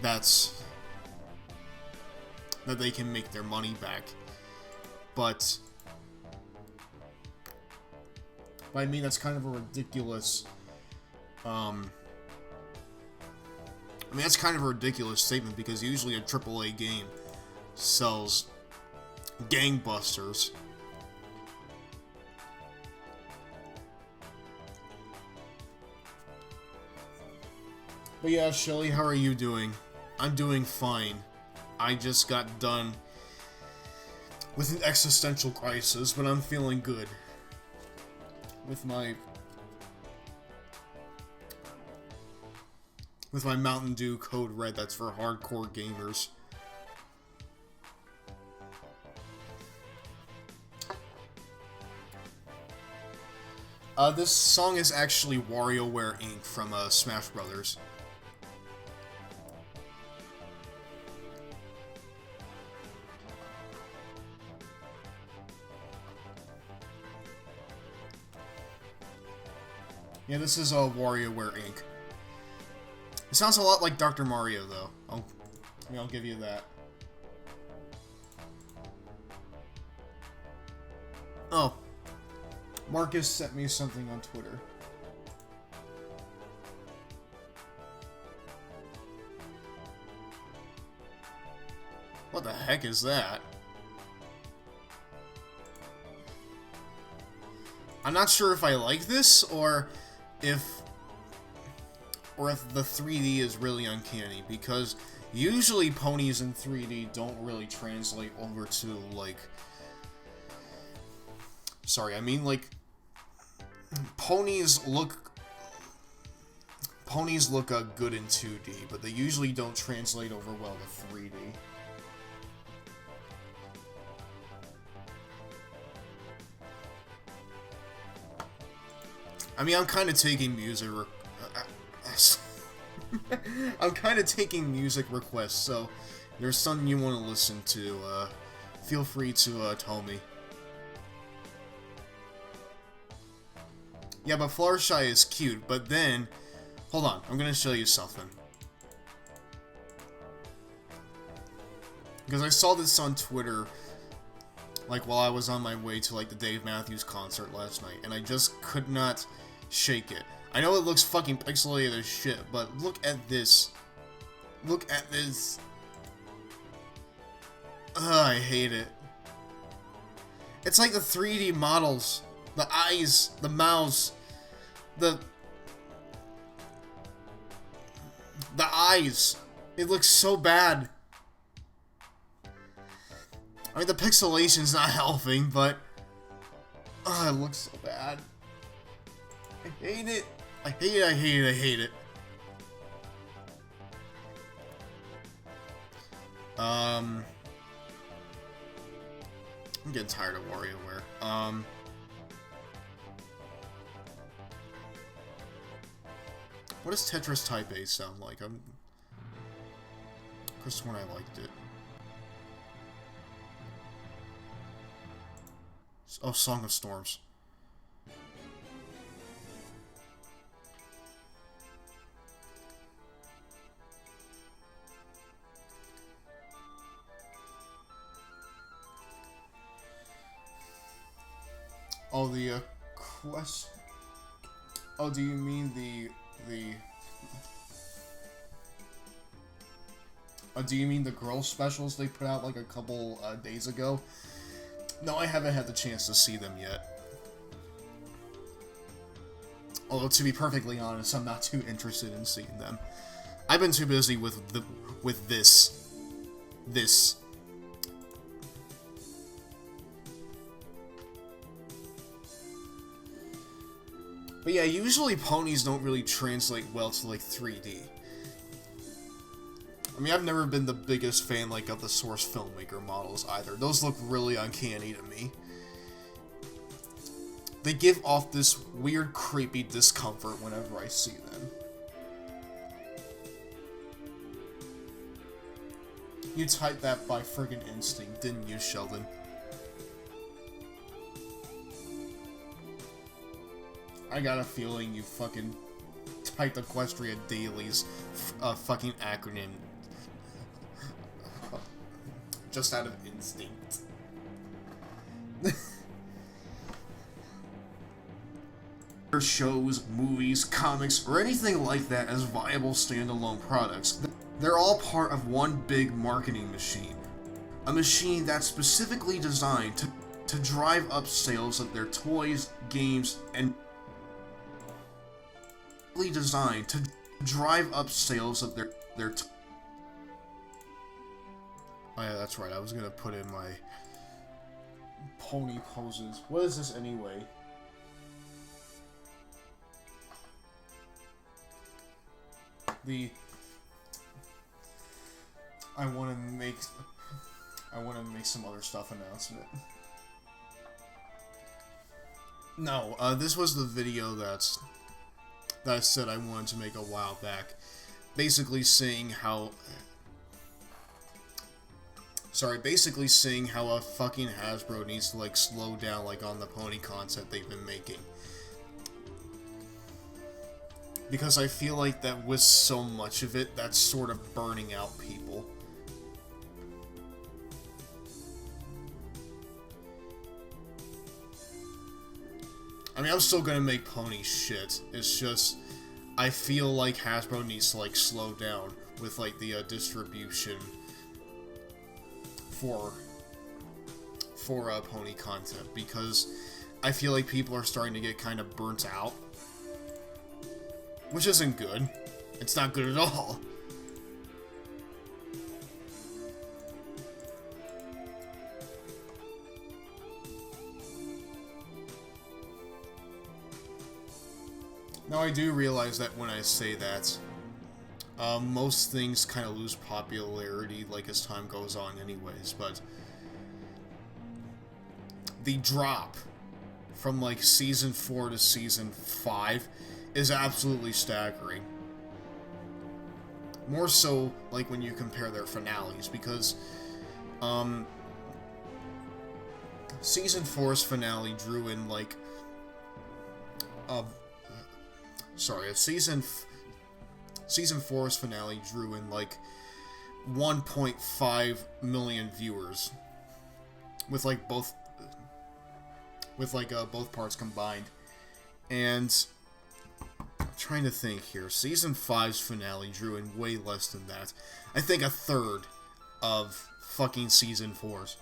that they can make their money back. But I mean, that's kind of a ridiculous, that's kind of a ridiculous statement, because usually a AAA game sells gangbusters. But yeah, Shelly, how are you doing? I'm doing fine. I just got done with an existential crisis, but I'm feeling good. With my Mountain Dew Code Red, that's for hardcore gamers. This song is actually WarioWare Inc. from Smash Brothers. Yeah, this is WarioWare Inc. It sounds a lot like Dr. Mario, though. I'll give you that. Oh. Marcus sent me something on Twitter. What the heck is that? I'm not sure if I like this, or if the 3D is really uncanny, because usually ponies in 3D don't really translate over to, like... Sorry, I mean, like... Ponies look good in 2D, but they usually don't translate over well to 3D. I mean, I'm kind of taking music I'm kind of taking music requests, so if there's something you want to listen to, feel free to tell me. Yeah, but Fluttershy is cute, but then... Hold on, I'm gonna show you something. Because I saw this on Twitter, like, while I was on my way to, like, the Dave Matthews concert last night, and I just could not shake it. I know it looks fucking pixelated as shit, but look at this. Look at this. Ugh, I hate it. It's like the 3D models, the eyes, the mouths, the eyes. It looks so bad. I mean, the pixelation's not helping, but... it looks so bad. I hate it. I hate it, I hate it, I hate it. I'm getting tired of WarioWare. What does Tetris Type A sound like? Chris, when I liked it. Oh, Song of Storms. Oh, the, quest... Oh, do you mean do you mean the girl specials they put out, like, a couple, days ago? No, I haven't had the chance to see them yet. Although, to be perfectly honest, I'm not too interested in seeing them. I've been too busy with this. But yeah, usually ponies don't really translate well to, like, 3D. I mean, I've never been the biggest fan, like, of the Source Filmmaker models either. Those look really uncanny to me. They give off this weird, creepy discomfort whenever I see them. You typed that by friggin' instinct, didn't you, Sheldon? I got a feeling you fucking typed Equestria Daily's fucking acronym just out of instinct. Shows, movies, comics, or anything like that as viable standalone products. They're all part of one big marketing machine. A machine that's specifically designed to drive up sales of their toys, games, and designed to drive up sales of their oh yeah, that's right, I was gonna put in my pony poses. What is this anyway? I want to make some other stuff announcement. No, this was the video that I said I wanted to make a while back. Basically saying how a fucking Hasbro needs to, like, slow down, like, on the pony content they've been making. Because I feel like that with so much of it, that's sort of burning out people. I mean, I'm still gonna make pony shit. It's just, I feel like Hasbro needs to, like, slow down with, like, the distribution for pony content, because I feel like people are starting to get kind of burnt out. Which isn't good. It's not good at all. Now, I do realize that when I say that, most things kind of lose popularity, like, as time goes on anyways, but the drop from, like, Season 4 to Season 5 is absolutely staggering. More so, like, when you compare their finales, because, Season 4's finale drew in, like, Season 4's finale drew in, like, 1.5 million viewers, with, like, both parts combined, and I'm trying to think here. Season 5's finale drew in way less than that. I think a third of fucking Season 4's.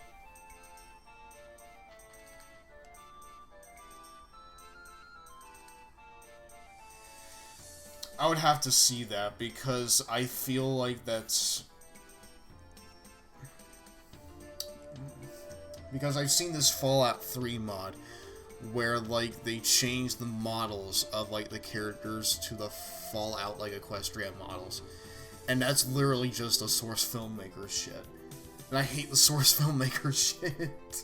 I would have to see that, because I feel like that's... Because I've seen this Fallout 3 mod, where, like, they changed the models of, like, the characters to the Fallout, like, Equestria models. And that's literally just a Source filmmaker shit. And I hate the Source filmmaker shit.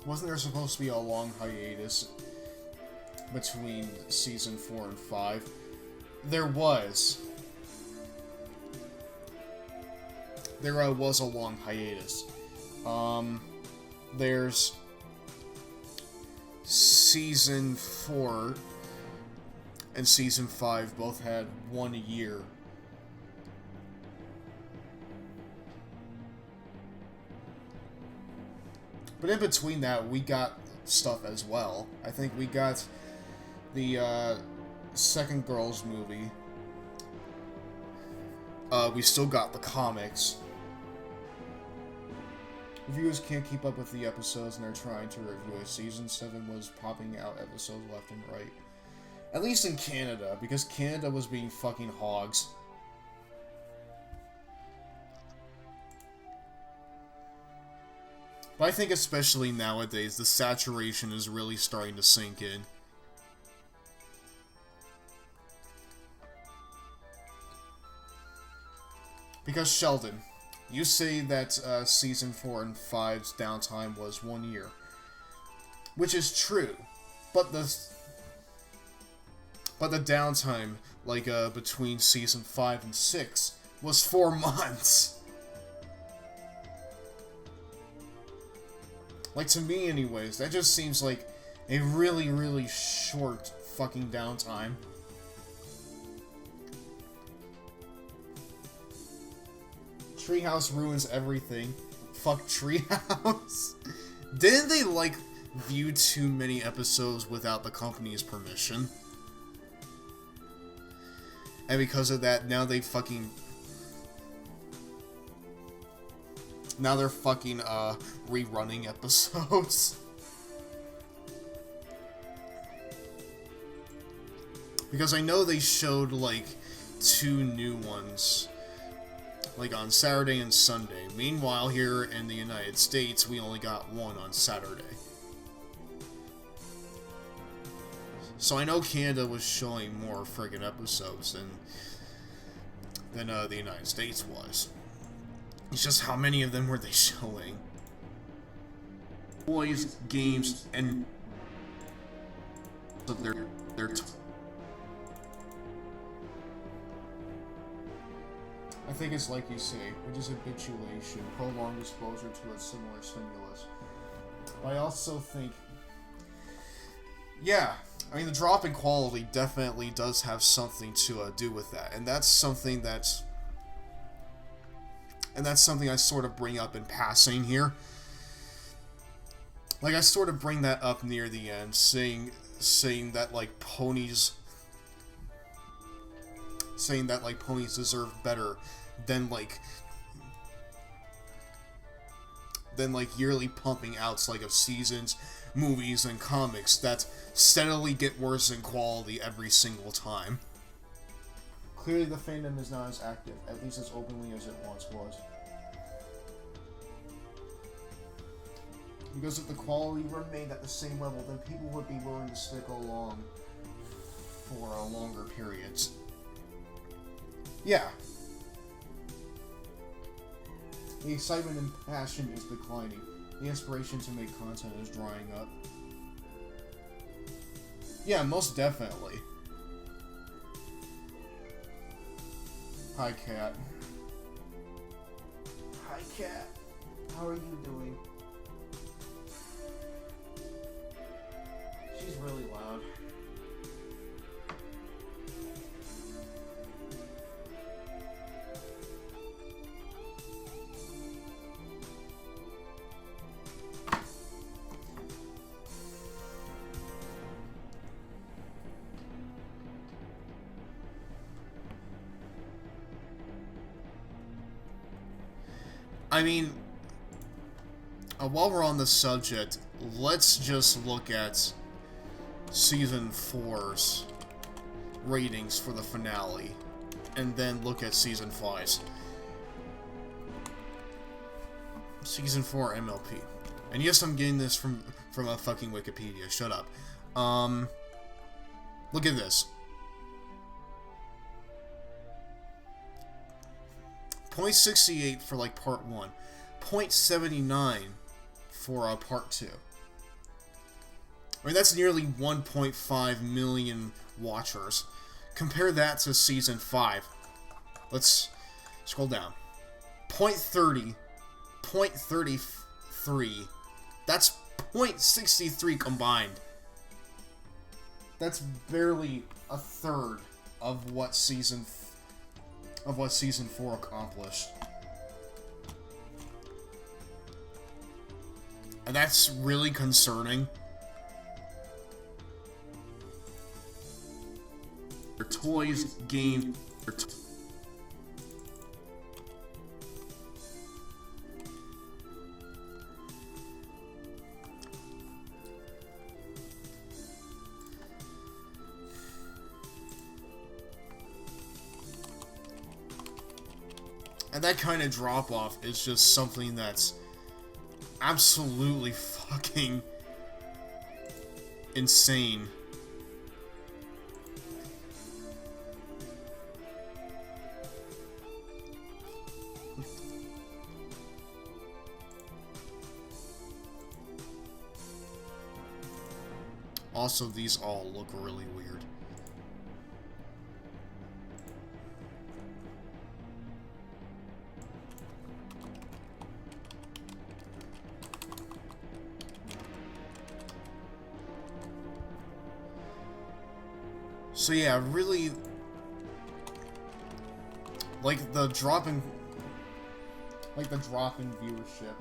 Wasn't there supposed to be a long hiatus between Season 4 and 5? There was. There was a long hiatus. There's Season 4 and Season 5 both had 1 year. But in between that, we got stuff as well. I think we got the second Girls movie. We still got the comics. Reviewers can't keep up with the episodes and they're trying to review it. Season 7 was popping out episodes left and right. At least in Canada, because Canada was being fucking hogs. But I think especially nowadays, the saturation is really starting to sink in. Because Sheldon, you say that Season 4 and 5's downtime was 1 year. which is true, but the downtime, like, between season 5 and 6 was 4 months. Like, to me anyways, that just seems like a really, really short fucking downtime. Treehouse ruins everything. Fuck Treehouse. Didn't they, like, view too many episodes without the company's permission? And because of that, now they fucking... Now they're fucking, rerunning episodes. Because I know they showed, like, 2 new ones, like, on Saturday and Sunday. Meanwhile, here in the United States, we only got 1 on Saturday. So I know Canada was showing more friggin' episodes than the United States was. It's just how many of them were they showing? Toys, games, and they're I think it's like you say, which is habituation, prolonged exposure to a similar stimulus. But I also think, yeah, I mean, the drop in quality definitely does have something to do with that, and that's something that's I sort of bring up in passing here. Like, I sort of bring that up near the end, saying that, like, ponies deserve better than yearly pumping outs, like, of seasons, movies, and comics that steadily get worse in quality every single time. Clearly the fandom is not as active, at least as openly as it once was. Because if the quality remained at the same level, then people would be willing to stick along for longer periods. Yeah. The excitement and passion is declining. The inspiration to make content is drying up. Yeah, most definitely. Hi, Cat. Hi, Cat. How are you doing? She's really loud. I mean, while we're on the subject, let's just look at Season 4's ratings for the finale, and then look at Season 5's. Season 4 MLP. And yes, I'm getting this from a fucking Wikipedia. Shut up. Look at this. 0.68 for, like, part 1. 0.79 for, part 2. I mean, that's nearly 1.5 million watchers. Compare that to Season 5. Let's scroll down. 0.30. 0.33. That's 0.63 combined. That's barely a third of what Season 4 accomplished. And that's really concerning. Their toys, games, and that kind of drop-off is just something that's absolutely fucking insane. Also, these all look really weird. So yeah, really, like the drop in viewership.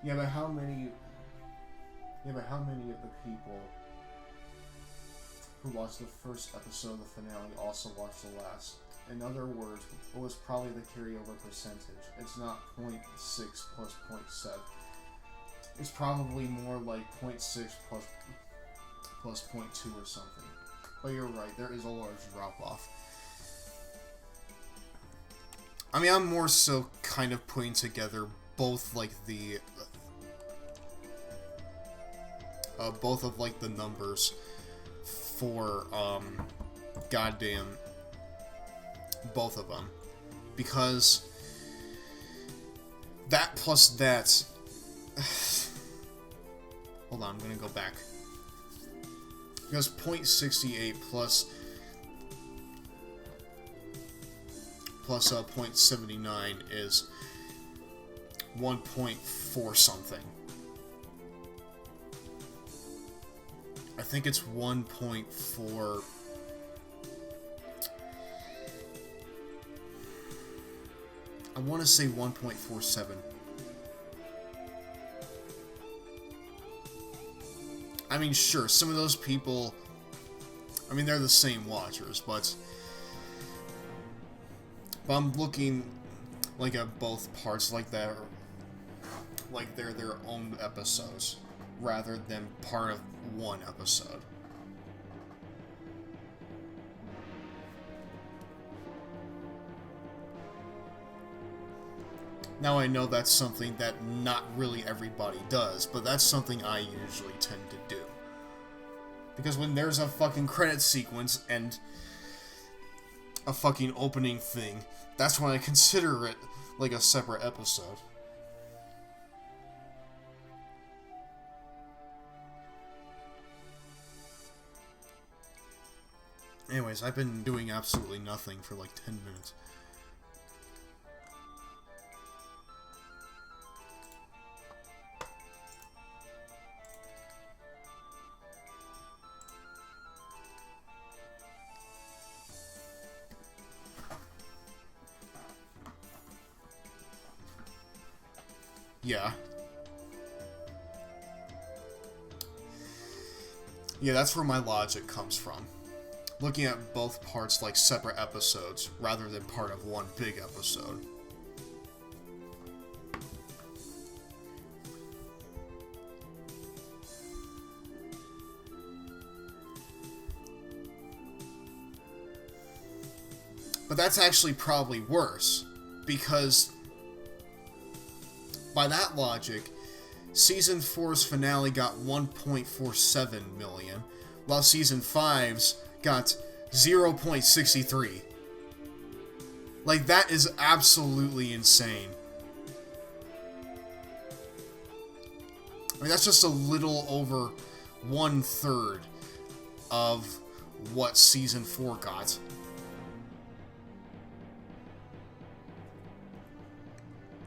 Yeah, but how many of the people who watched the first episode of the finale also watched the last? In other words, it was probably the carryover percentage. It's not 0.6 plus 0.7. It's probably more like 0.6 plus 0.2 or something. But you're right, there is a large drop-off. I mean, I'm more so kind of putting together both, like, the... both of, like, the numbers for, goddamn... both of them. Because... that plus that... Hold on, I'm gonna go back. Because 0.68 plus 0.79 is 1.4 something. I think it's 1.4... I want to say 1.47. I mean, sure, some of those people... I mean, they're the same watchers, but I'm looking, like, at both parts like that, like they're their own episodes, rather than part of one episode. Now I know that's something that not really everybody does, but that's something I usually tend to do. Because when there's a fucking credit sequence and a fucking opening thing, that's when I consider it like a separate episode. Anyways, I've been doing absolutely nothing for like 10 minutes. Yeah. Yeah, that's where my logic comes from. Looking at both parts like separate episodes, rather than part of one big episode. But that's actually probably worse, because by that logic, Season 4's finale got 1.47 million, while Season 5's got 0.63. Like, that is absolutely insane. I mean, that's just a little over 1/3 of what Season 4 got.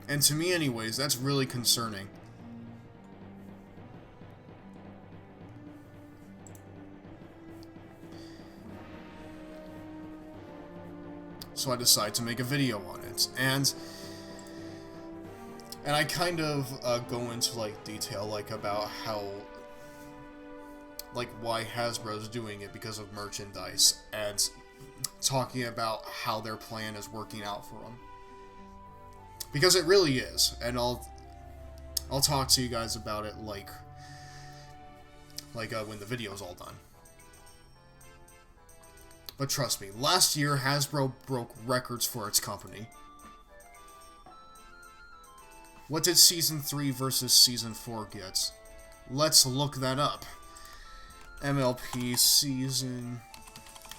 And to me, anyways, that's really concerning. So I decided to make a video on it, and I kind of go into like detail, like about how, like why Hasbro's doing it because of merchandise, and talking about how their plan is working out for them. Because it really is, and I'll talk to you guys about it like when the video's all done. But trust me, last year Hasbro broke records for its company. What did Season 3 versus Season 4 get? Let's look that up. MLP Season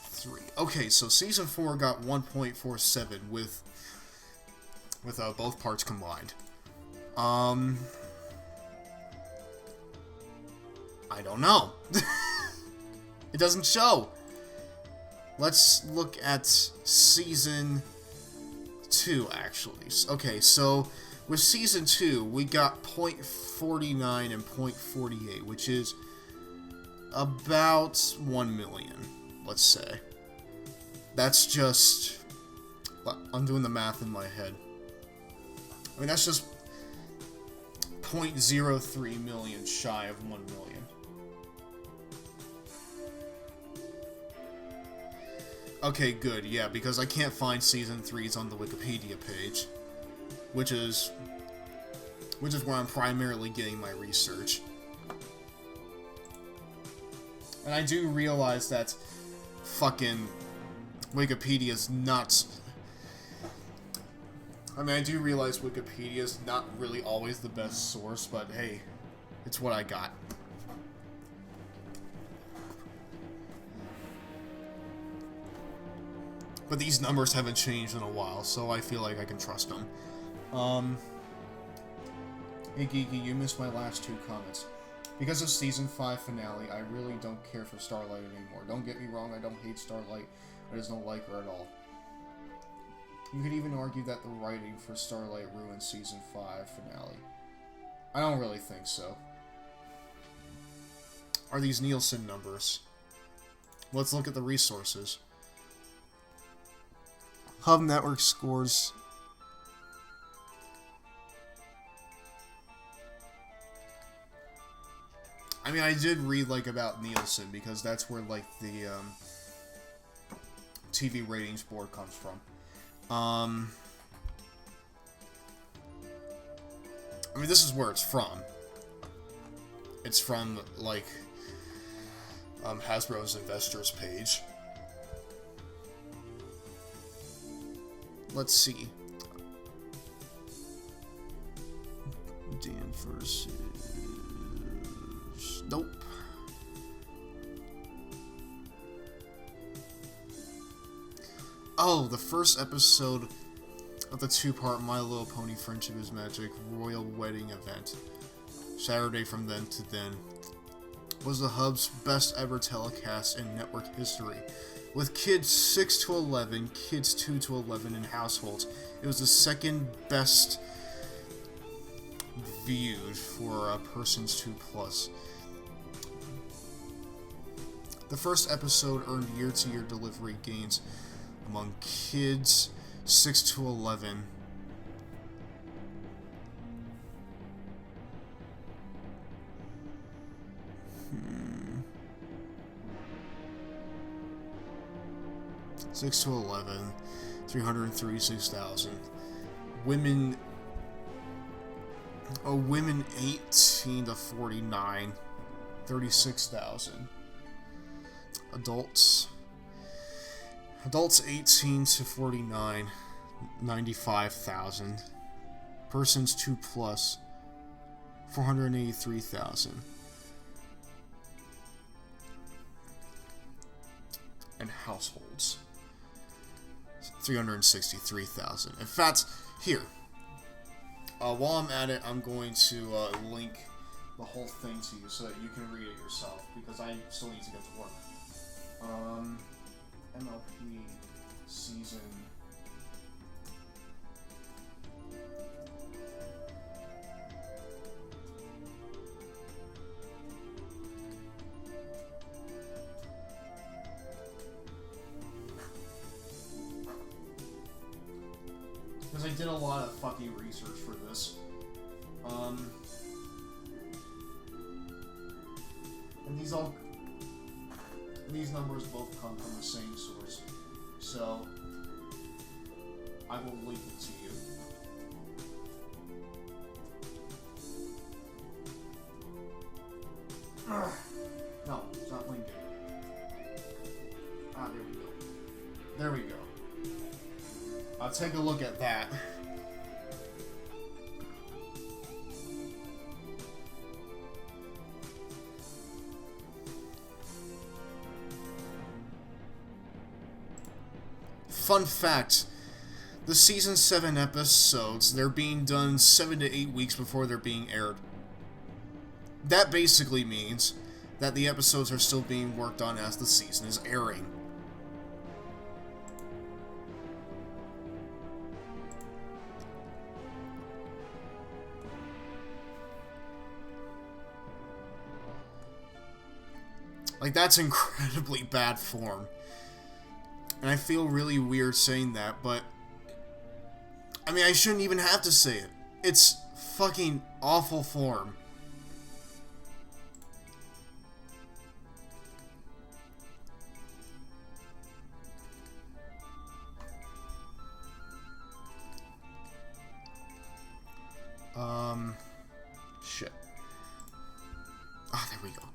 3. Okay, so Season 4 got 1.47 with with both parts combined. I don't know. It doesn't show. Let's look at Season 2, actually. Okay, so with Season 2, we got 0.49 and 0.48, which is about 1 million, let's say. That's just... I'm doing the math in my head. I mean, that's just 0.03 million shy of 1 million. Okay, good, yeah, because I can't find Season 3's on the Wikipedia page. Which is where I'm primarily getting my research. And I do realize that fucking Wikipedia's nuts. I mean, I do realize Wikipedia's not really always the best source, but hey, it's what I got. But these numbers haven't changed in a while, so I feel like I can trust them. Hey Geeky, you missed my last 2 comments. Because of Season 5 finale, I really don't care for Starlight anymore. Don't get me wrong, I don't hate Starlight, I just don't like her at all. You could even argue that the writing for Starlight ruined Season 5 finale. I don't really think so. Are these Nielsen numbers? Let's look at the resources. Hub Network scores... I mean, I did read, like, about Nielsen, because that's where, like, the, TV ratings board comes from. I mean, this is where it's from. It's from, like, Hasbro's investors page. Let's see. Dan versus... Nope. Oh, the first episode of the 2-part My Little Pony Friendship is Magic Royal Wedding event, Saturday from Then to Then, was the Hub's best ever telecast in network history. With kids 6 to 11, kids 2 to 11 in households, it was the second best viewed for persons 2+. The first episode earned year-to-year delivery gains among kids 6 to 11. Six to 11, 336,000. Women 18 to 49, 36,000. Adults 18 to 49, 95,000. Persons 2+, 483,000. And households, 363,000. In fact, here, while I'm at it, I'm going to link the whole thing to you so that you can read it yourself, because I still need to get to work. MLP season. Because I did a lot of fucking research for this. And these numbers both come from the same source. So, I will link it to you. No, it's not linked. Ah, there we go. There we go. I'll take a look at that. Fun fact, The season 7 episodes, they're being done 7 to 8 weeks before they're being aired. That basically means that the episodes are still being worked on as the season is airing. Like, that's incredibly bad form. And I feel really weird saying that, but... I mean, I shouldn't even have to say it. It's fucking awful form. Shit. Ah, there we go.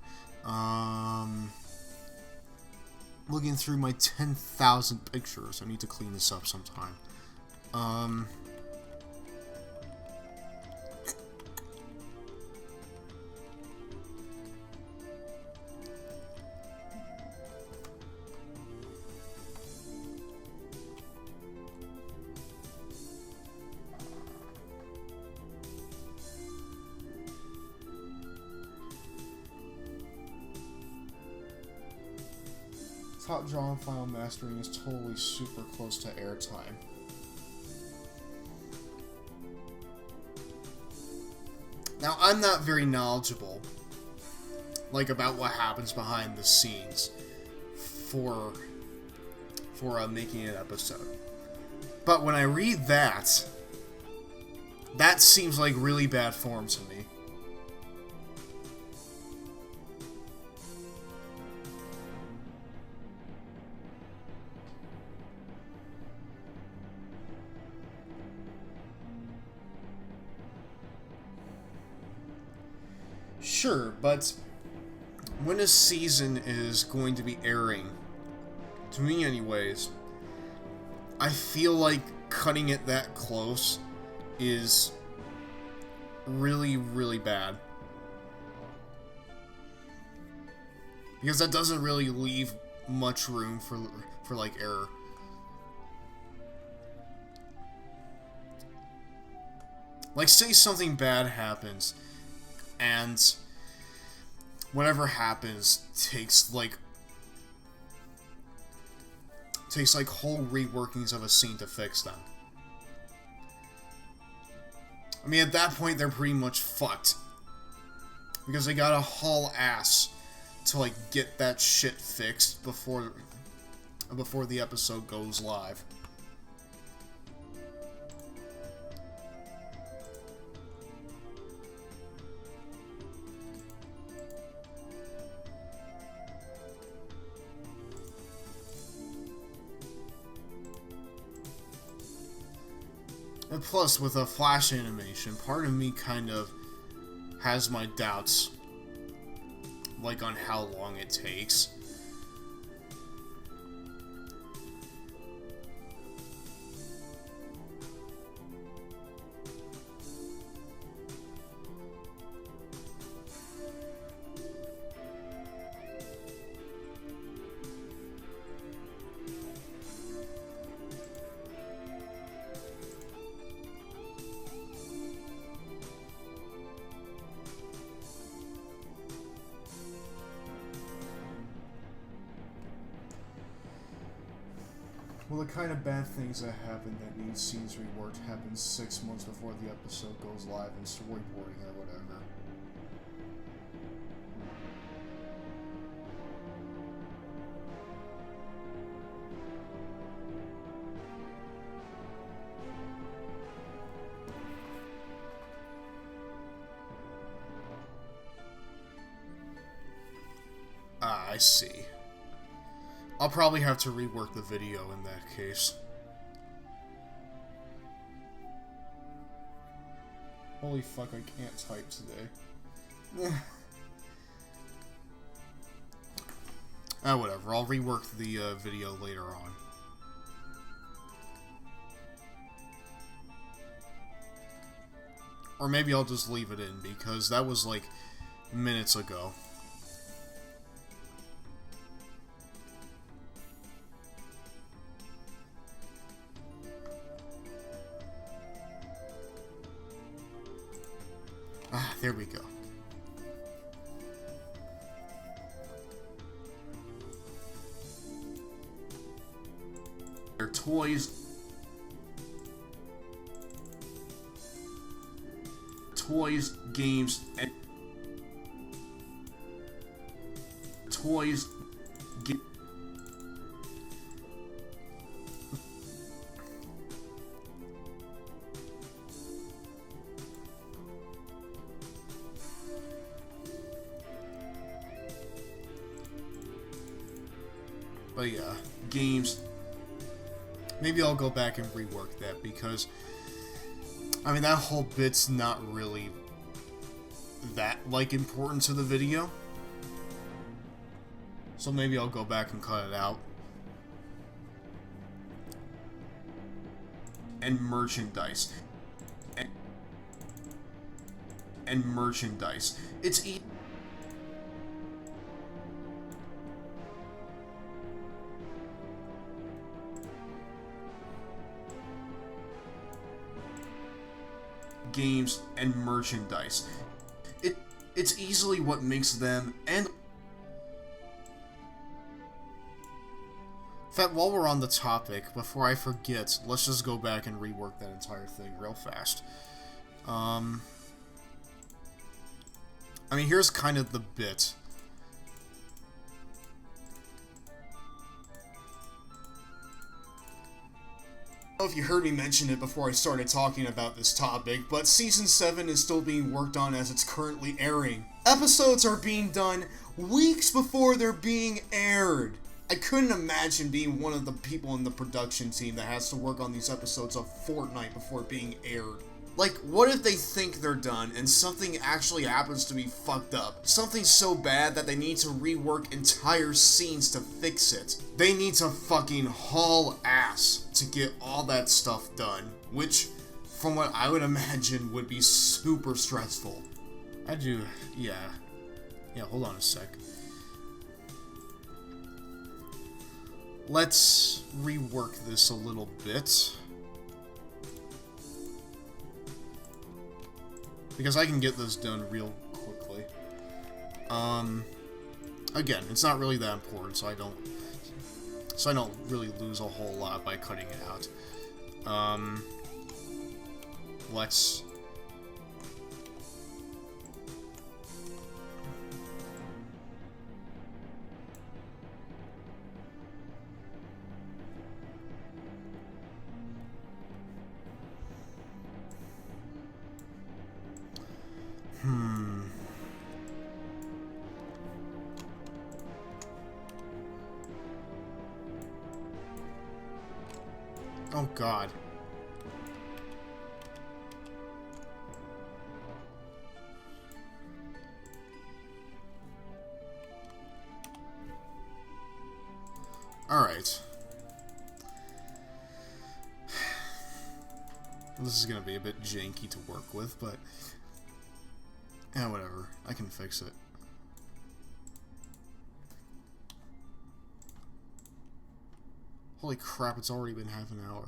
Looking through my 10,000 pictures. I need to clean this up sometime. Top draw and final mastering is totally super close to airtime. Now, I'm not very knowledgeable, like, about what happens behind the scenes for making an episode. But when I read that, that seems like really bad form to me. Sure, but when a season is going to be airing, to me anyways, I feel like cutting it that close is really, really bad. Because that doesn't really leave much room for like, error. Like, say something bad happens, and whatever happens takes like whole reworkings of a scene to fix them. I mean, at that point, they're pretty much fucked. Because they gotta haul ass to, like, get that shit fixed before the episode goes live. And plus, with a flash animation, part of me kind of has my doubts, like, on how long it takes. Well, the kind of bad things that happen that need scenes reworked happen 6 months before the episode goes live in storyboarding or whatever. Ah, I see. I'll probably have to rework the video in that case. Holy fuck, I can't type today. Whatever. I'll rework the video later on. Or maybe I'll just leave it in, because that was like minutes ago. there we go. Their toys, games, and toys, but yeah, games. Maybe I'll go back and rework that, because I mean, that whole bit's not really that, like, important to the video. So maybe I'll go back and cut it out. And merchandise. And merchandise. It's games and merchandise. It's easily what makes them, and in fact, while we're on the topic, before I forget, let's just go back and rework that entire thing real fast. I mean, here's kind of the bit. I don't know if you heard me mention it before I started talking about this topic, but Season 7 is still being worked on as it's currently airing. Episodes are being done weeks before they're being aired. I couldn't imagine being one of the people in the production team that has to work on these episodes a fortnight before being aired. Like, what if they think they're done and something actually happens to be fucked up? Something so bad that they need to rework entire scenes to fix it. They need to fucking haul ass to get all that stuff done, which, from what I would imagine, would be super stressful. Yeah, hold on a sec. Let's rework this a little bit. Because I can get this done real quickly. Again, it's not really that important, so I don't really lose a whole lot by cutting it out. Let's... Oh, God. Alright. This is gonna be a bit janky to work with, but... yeah, whatever. I can fix it. Holy crap, it's already been half an hour.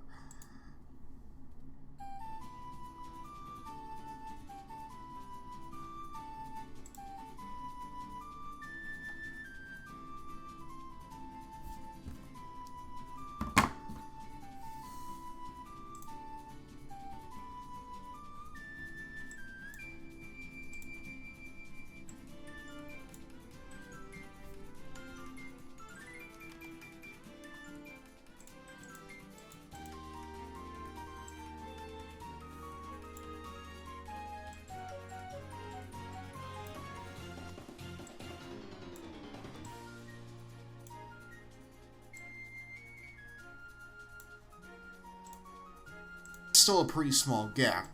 Still a pretty small gap.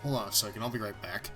Hold on a second, I'll be right back.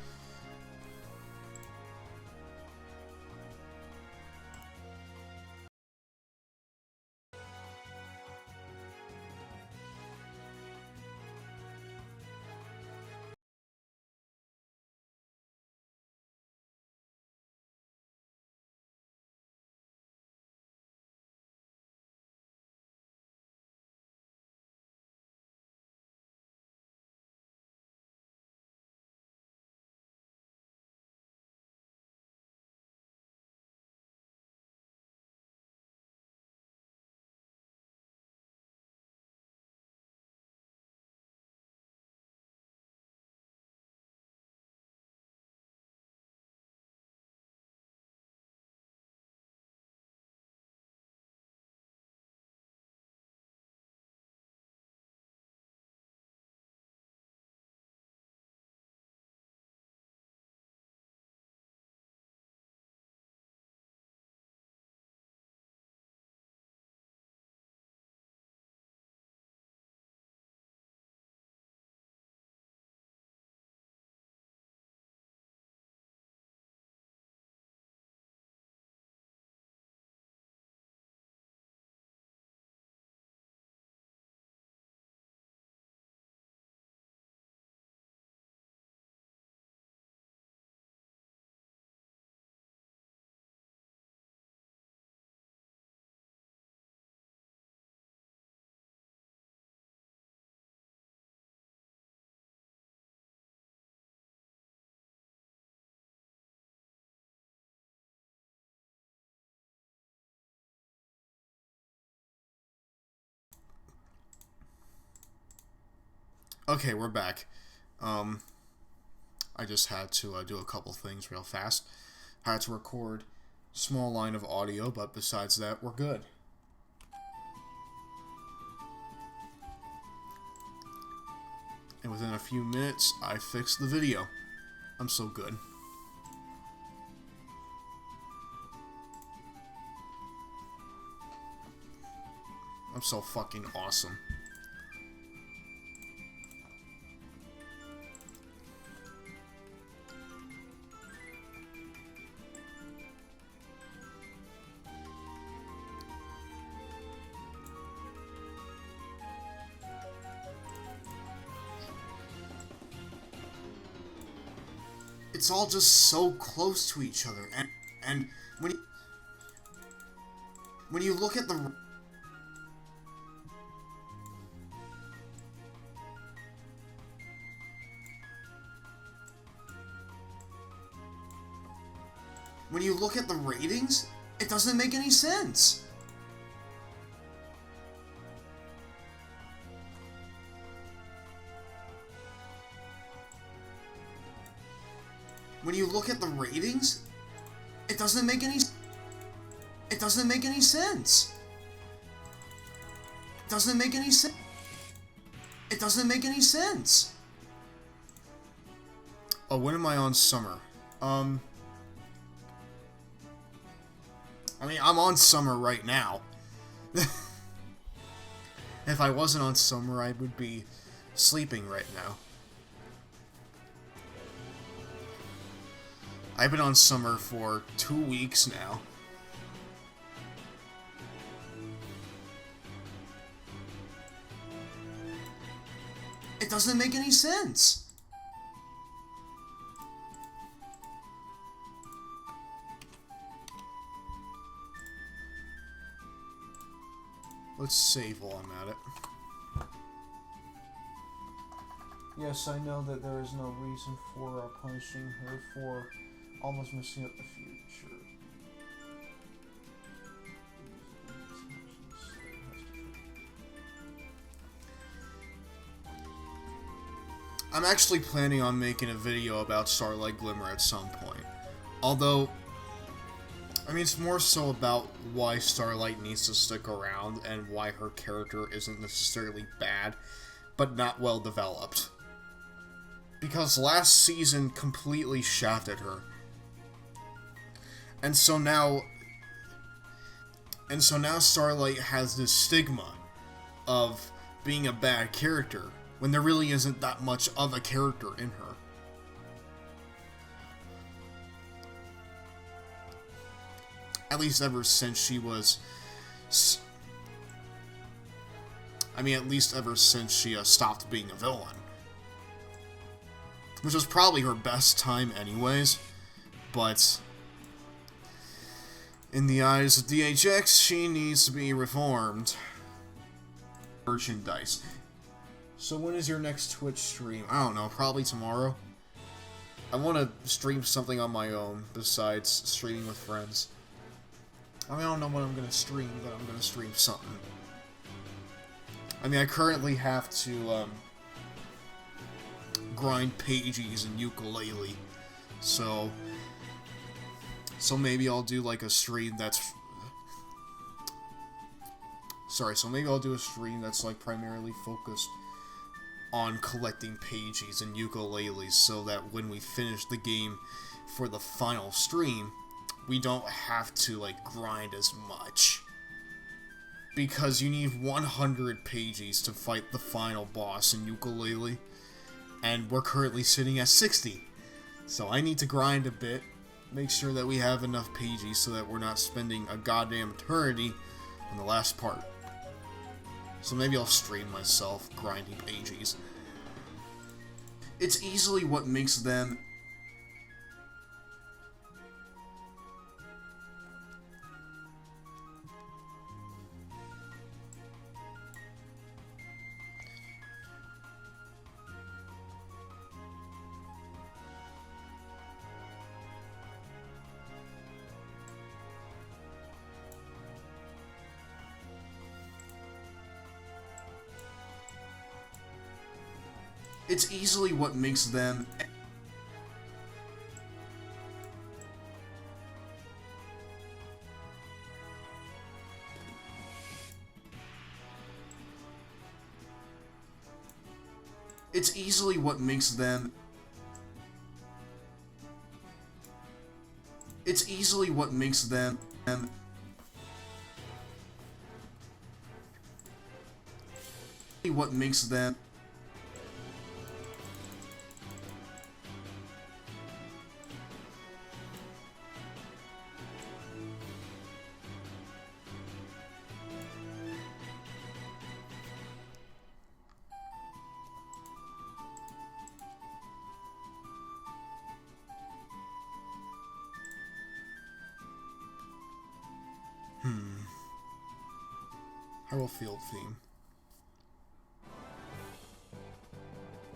Okay, we're back. I just had to do a couple things real fast. I had to record a small line of audio, but besides that, we're good. And within a few minutes, I fixed the video. I'm so good. I'm so fucking awesome. It's all just so close to each other, and when you look at the ratings, it doesn't make any sense. When you look at the ratings, it doesn't make any sense. It doesn't make any sense. It doesn't make any sense. Oh, when am I on summer? I mean, I'm on summer right now. If I wasn't on summer, I would be sleeping right now. I've been on summer for 2 weeks now. It doesn't make any sense. Let's save while I'm at it. Yes, I know that there is no reason for punishing her for almost messing up the future. I'm actually planning on making a video about Starlight Glimmer at some point. Although, I mean, it's more so about why Starlight needs to stick around and why her character isn't necessarily bad, but not well developed. Because last season completely shafted her. And so now Starlight has this stigma of being a bad character, when there really isn't that much of a character in her. At least ever since she was... I mean, at least ever since she stopped being a villain. Which was probably her best time anyways, but... in the eyes of DHX, she needs to be reformed. Merchandise. So when is your next Twitch stream? I don't know, probably tomorrow. I want to stream something on my own, besides streaming with friends. I mean, I don't know what I'm going to stream, but I'm going to stream something. I mean, I currently have to, grind pages and ukulele. So maybe I'll do, like, a stream that's... so maybe I'll do a stream that's, like, primarily focused on collecting pages and ukuleles, so that when we finish the game for the final stream, we don't have to, like, grind as much. Because you need 100 pages to fight the final boss in ukulele, and we're currently sitting at 60. So I need to grind a bit, make sure that we have enough pages so that we're not spending a goddamn eternity on the last part. So maybe I'll stream myself grinding pages. It's easily what makes them... It's easily what makes them... It's easily what makes them... It's easily what makes them... What makes them... Hyrule Field theme.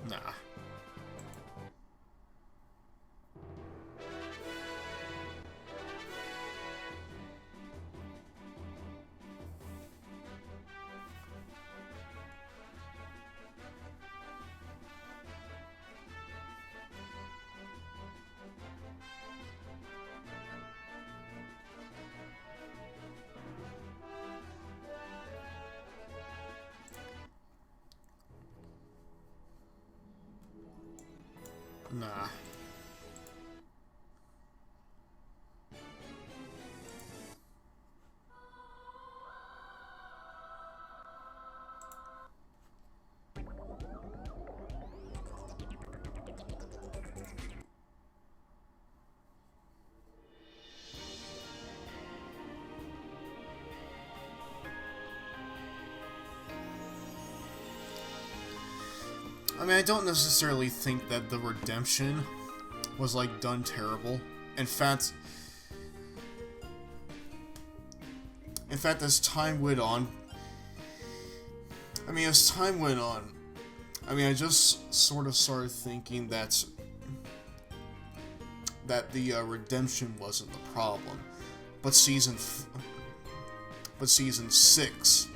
Nah. Nah. I mean, I don't necessarily think that the redemption was, like, done terrible. In fact, as time went on, I just sort of started thinking that the redemption wasn't the problem, but Season 6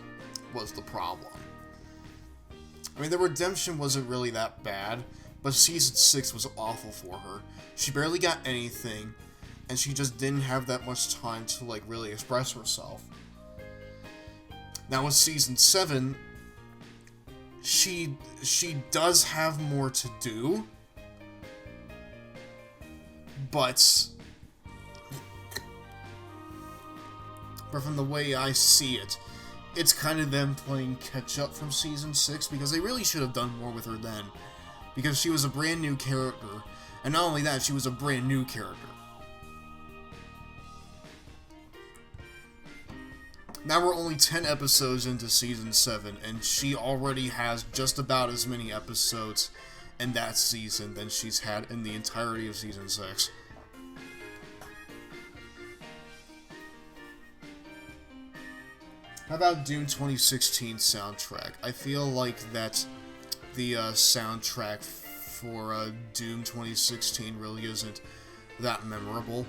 was the problem. I mean, the redemption wasn't really that bad, but Season 6 was awful for her. She barely got anything, and she just didn't have that much time to, like, really express herself. Now with Season 7, she does have more to do, but from the way I see it, it's kind of them playing catch-up from Season 6, because they really should have done more with her then. Because she was a brand new character, and not only that, she was a brand new character. Now we're only 10 episodes into Season 7, and she already has just about as many episodes in that season than she's had in the entirety of Season 6. How about Doom 2016 soundtrack? I feel like that the soundtrack for Doom 2016 really isn't that memorable.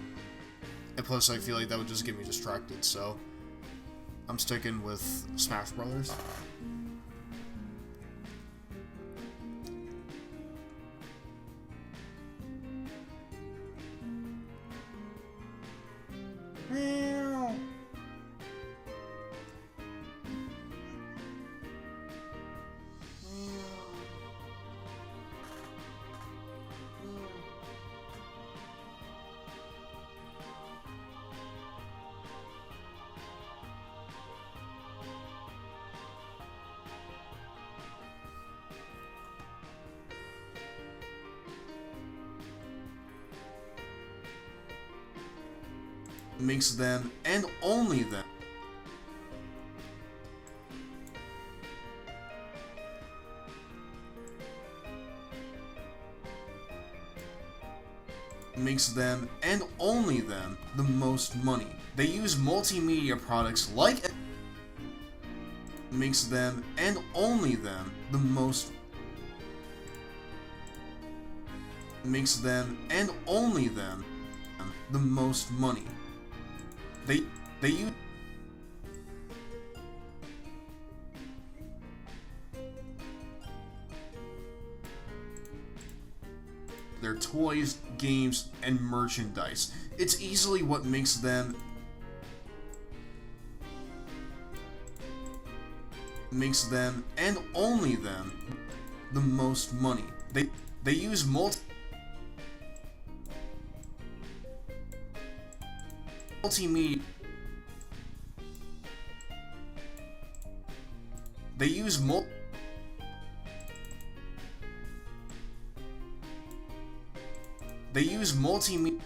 And plus, I feel like that would just get me distracted, so I'm sticking with Smash Brothers. Makes them, and only them, makes them, and only them, the most money. They use multimedia products like makes them, and only them, the most makes them, and only them, the most money. They use their toys, games, and merchandise. It's easily what makes them and only them the most money. They use multimedia they use multimedia.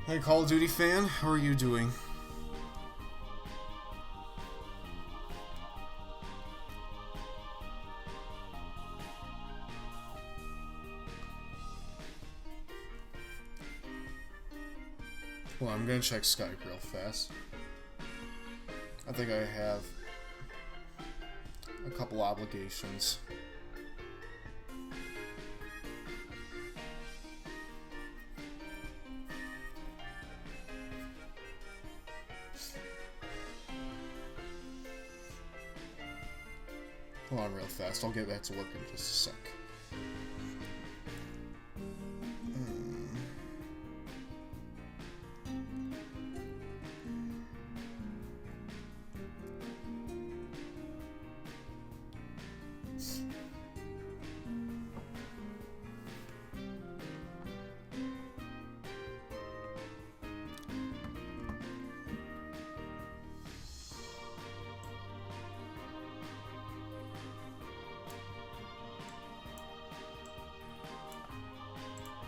Hey, Call of Duty fan, how are you doing? Well, I'm gonna check Skype real fast. I think I have a couple obligations. Hold on real fast, I'll get back to work in just a sec.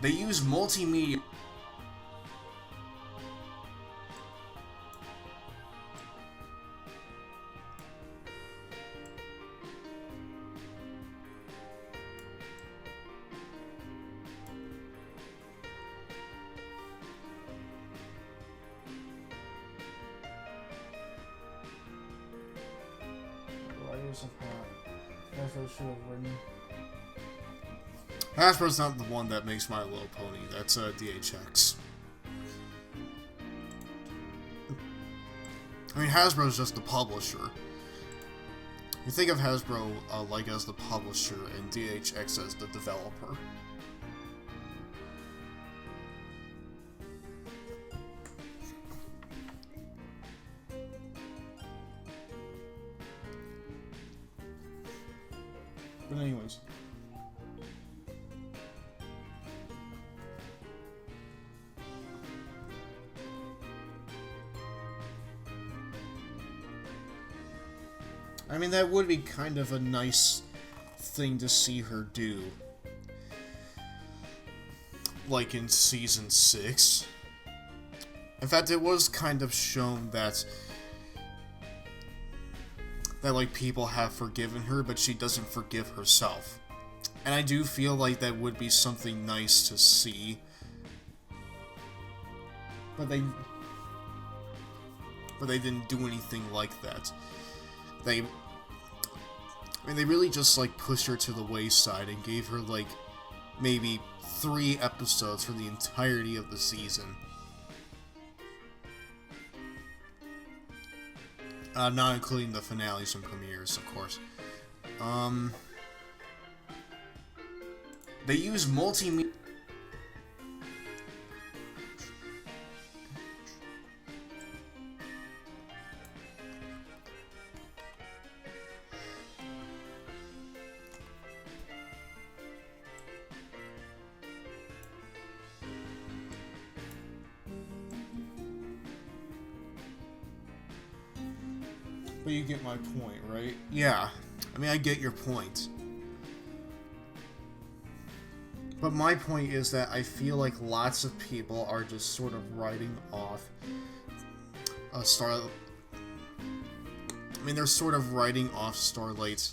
They use multimedia. Hasbro's not the one that makes My Little Pony, that's DHX. I mean, Hasbro's just the publisher. You think of Hasbro like as the publisher and DHX as the developer. But anyways. I mean, that would be kind of a nice thing to see her do. Like in Season 6. In fact, it was kind of shown that like people have forgiven her, but she doesn't forgive herself. And I do feel like that would be something nice to see. But they didn't do anything like that. They really just, like, pushed her to the wayside and gave her, like, maybe 3 episodes for the entirety of the season. Not including the finales and premieres, of course. They use multimedia. But you get my point, right? Yeah. I mean, I get your point. But my point is that I feel like lots of people are just sort of writing off Starlight. I mean, they're sort of writing off Starlight,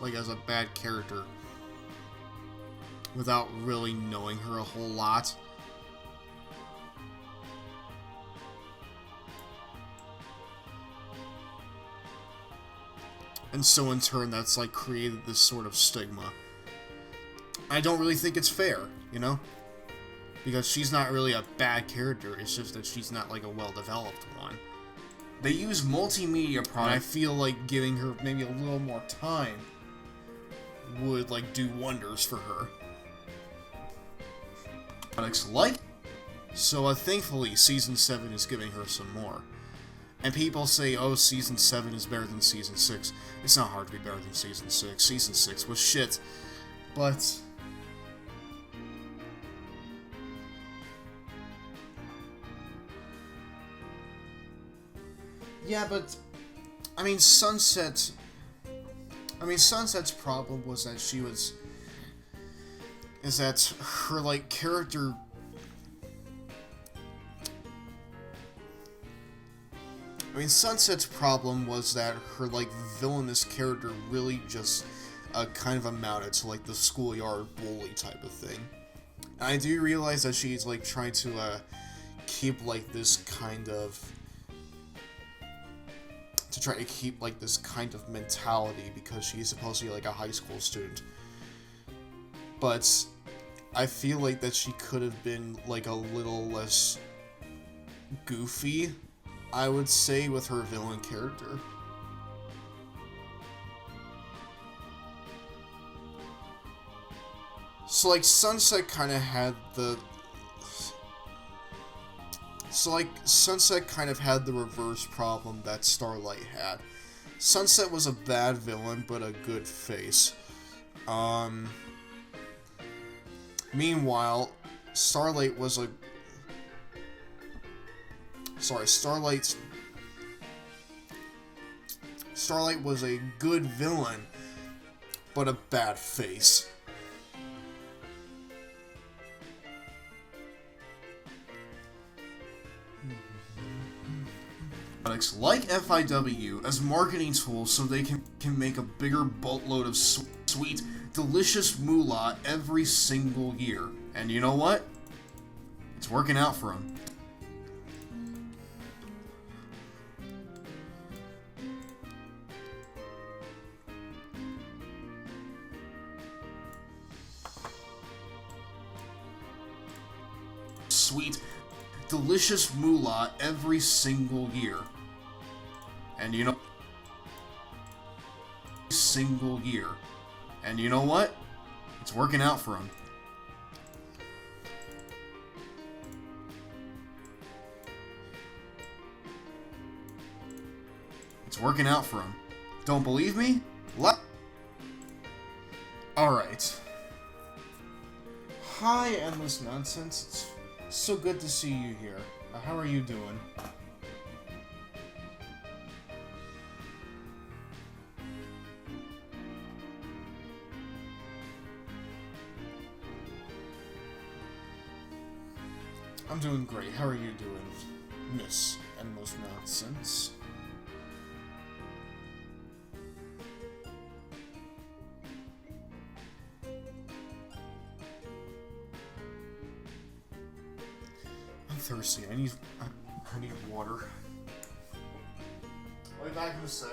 like, as a bad character without really knowing her a whole lot. And so in turn, that's like created this sort of stigma. I don't really think it's fair, you know? Because she's not really a bad character, it's just that she's not like a well-developed one. They use multimedia products. I feel like giving her maybe a little more time would, like, do wonders for her. Products like... So, thankfully, Season 7 is giving her some more. And people say, oh, Season 7 is better than Season 6. It's not hard to be better than Season 6. Season 6 was shit. But... yeah, but... I mean, Sunset's problem was that she was... is that her, like, character... I mean, Sunset's problem was that her, like, villainous character really just kind of amounted to, like, the schoolyard bully type of thing. And I do realize that she's, like, trying to keep, like, this kind of... to try to keep, like, this kind of mentality because she's supposed to be, like, a high school student. But I feel like that she could have been, like, a little less goofy, I would say, with her villain character. So, like, Sunset kind of had the... So, like, Sunset kind of had the reverse problem that Starlight had. Sunset was a bad villain, but a good face. Meanwhile, Starlight was a... Sorry, Starlight was a good villain, but a bad face. Products like FIW as marketing tools so they can make a bigger boatload of sweet, delicious moolah every single year. And you know what? It's working out for them. Sweet, delicious moolah every single year. And you know... single year. And you know what? It's working out for him. It's working out for him. Don't believe me? Alright. Hi, Endless Nonsense. It's so good to see you here. How are you doing? I'm doing great. How are you doing, Miss Endless Nonsense? I'm thirsty. I need water. I'll be back in a sec.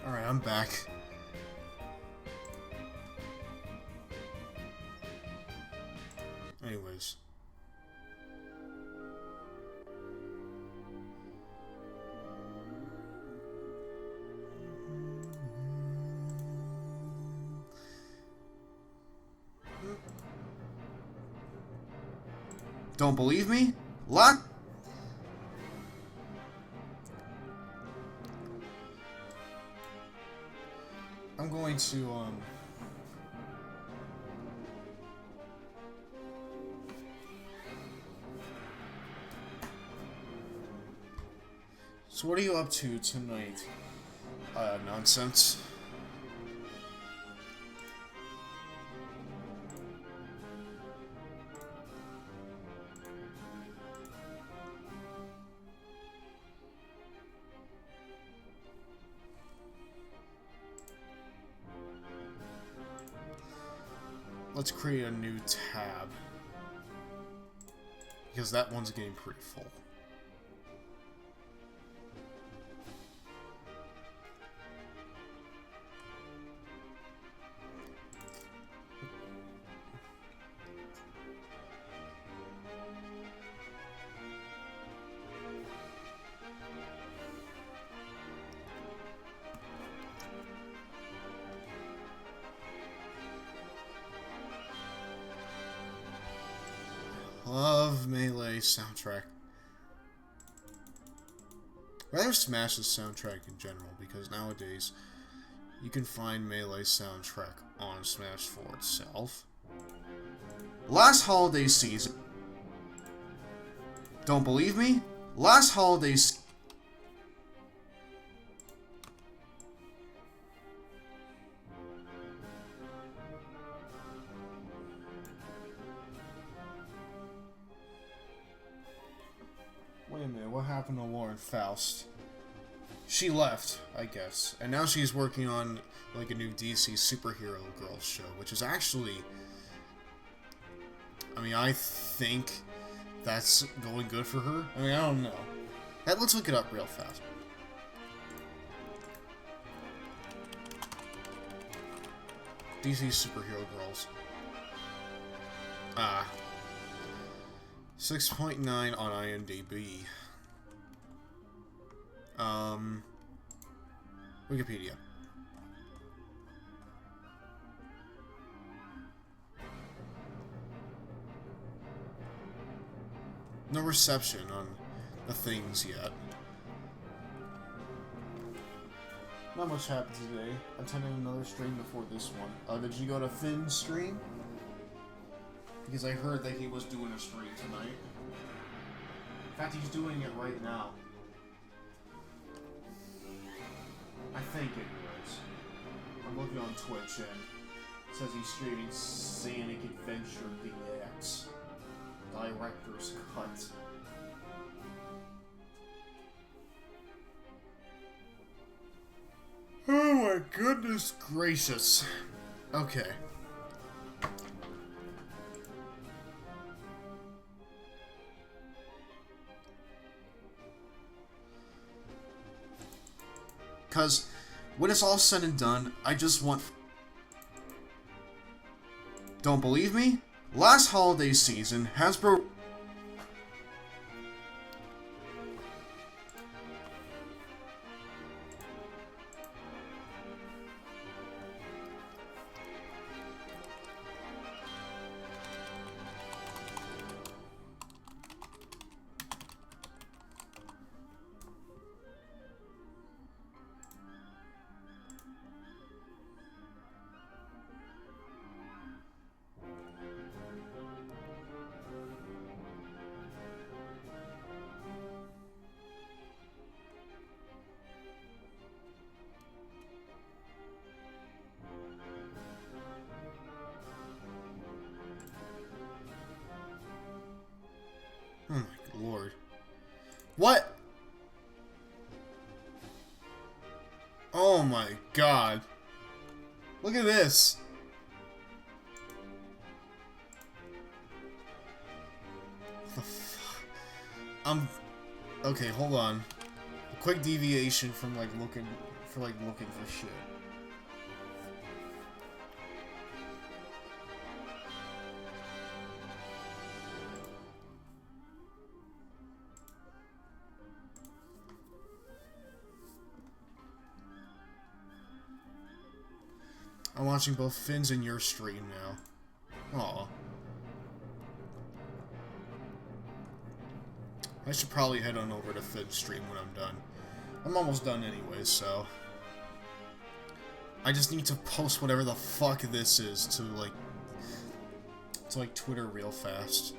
Alright, I'm back. Anyways. Don't believe me? Lock. I'm going to, So what are you up to tonight? Nonsense. Let's create a new tab. Because that one's getting pretty full. Love Melee soundtrack. Rather smash the soundtrack in general, because nowadays you can find Melee soundtrack on Smash 4 itself. Last holiday season. Don't believe me? Last holiday season. Wait a minute, what happened to Lauren Faust? She left, I guess. And now she's working on, like, a new DC superhero girls show, which is actually... I mean, I think that's going good for her. I mean, I don't know. Let's look it up real fast. DC superhero girls. 6.9 on IMDb. Wikipedia. No reception on the things yet. Not much happened today. I attended another stream before this one. Did you go to Finn's stream? Because I heard that he was doing a stream tonight. In fact, he's doing it right now. I think it is. I'm looking on Twitch and it says he's streaming Sonic Adventure DX. Director's Cut. Oh my goodness gracious. Okay. Because when it's all said and done, I just want... Don't believe me? Last holiday season, Hasbro... Oh my lord. What? Oh my god. Look at this. What the fuck? Okay, hold on. A quick deviation from, like, looking for, like, looking for shit. I'm watching both Finn's and your stream now. Aw. I should probably head on over to Finn's stream when I'm done. I'm almost done anyway, so... I just need to post whatever the fuck this is to, like, Twitter real fast.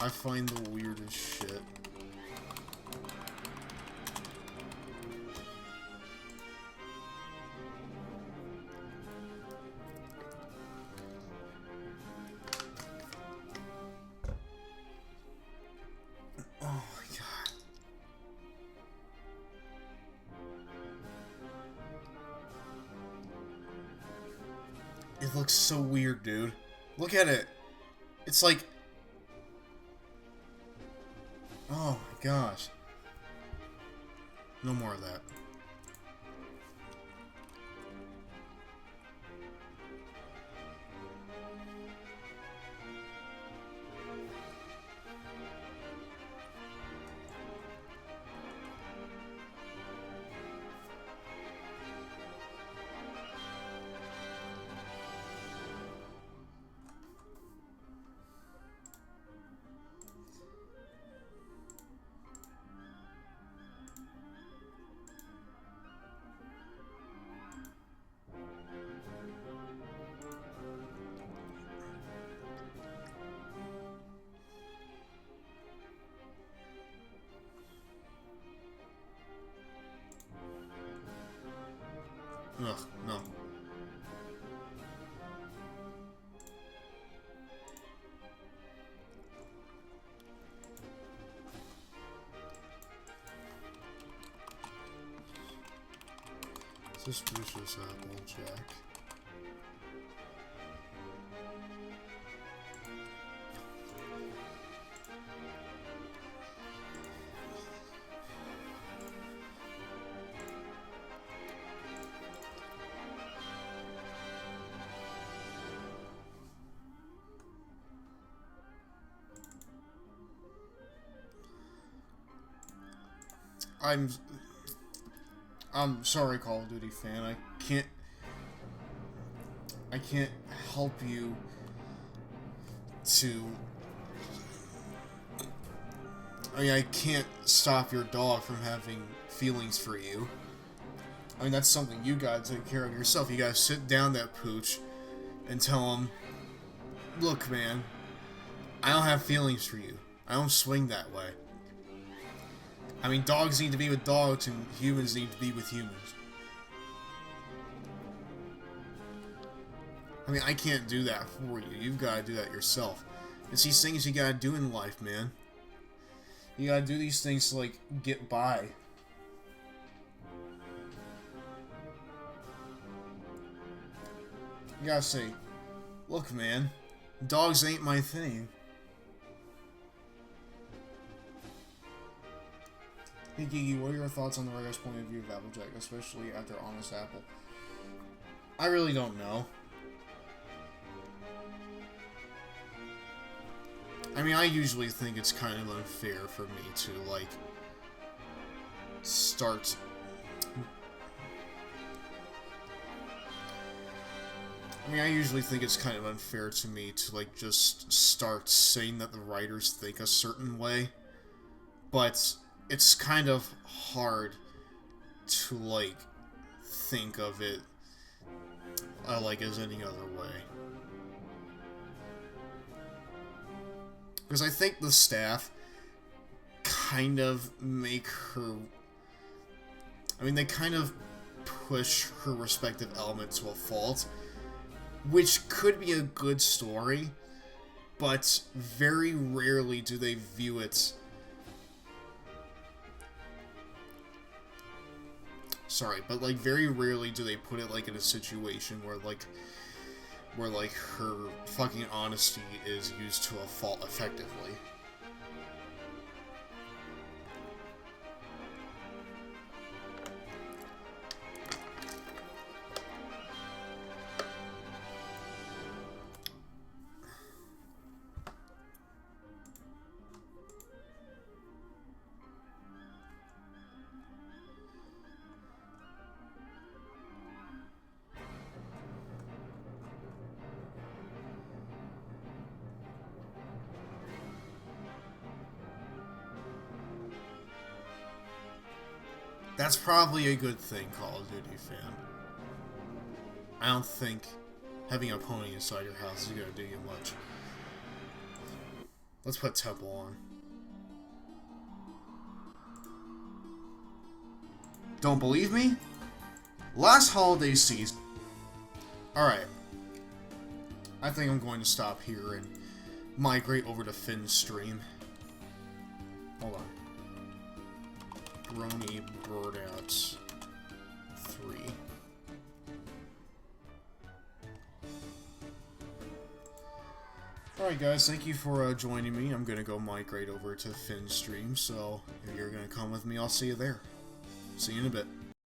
I find the weirdest shit. It looks so weird, dude. Look at it. It's like... Oh my gosh. No more of that. Ugh, no. Suspicious Applejack. I'm sorry, Call of Duty fan. I can't help you to... I mean, I can't stop your dog from having feelings for you. I mean, that's something you gotta take care of yourself. You gotta sit down that pooch and tell him, look, man, I don't have feelings for you. I don't swing that way. I mean, dogs need to be with dogs, and humans need to be with humans. I mean, I can't do that for you. You've got to do that yourself. It's these things you gotta do in life, man. You gotta do these things to, like, get by. You gotta say, look, man, dogs ain't my thing. Hey Gigi, what are your thoughts on the writer's point of view of Applejack, especially after Honest Apple? I really don't know. I mean, I usually think it's kind of unfair for me to, like, start... I mean, I usually think it's kind of unfair to me to, like, just start saying that the writers think a certain way, but... It's kind of hard to, like, think of it, like, as any other way. Because I think the staff kind of make her... I mean, they kind of push her respective element to a fault, which could be a good story, but very rarely do they view it... Sorry, but, like, very rarely do they put it, like, in a situation where, like, her fucking honesty is used to a fault effectively. That's probably a good thing, Call of Duty fan. I don't think having a pony inside your house is gonna do you much. Let's put Temple on. Don't believe me? Last holiday season. Alright. I think I'm going to stop here and migrate over to Finn's stream. Hold on. Brony Burnout 3. Alright guys, thank you for joining me. I'm gonna go migrate over to Finn's stream, so if you're gonna come with me, I'll see you there. See you in a bit.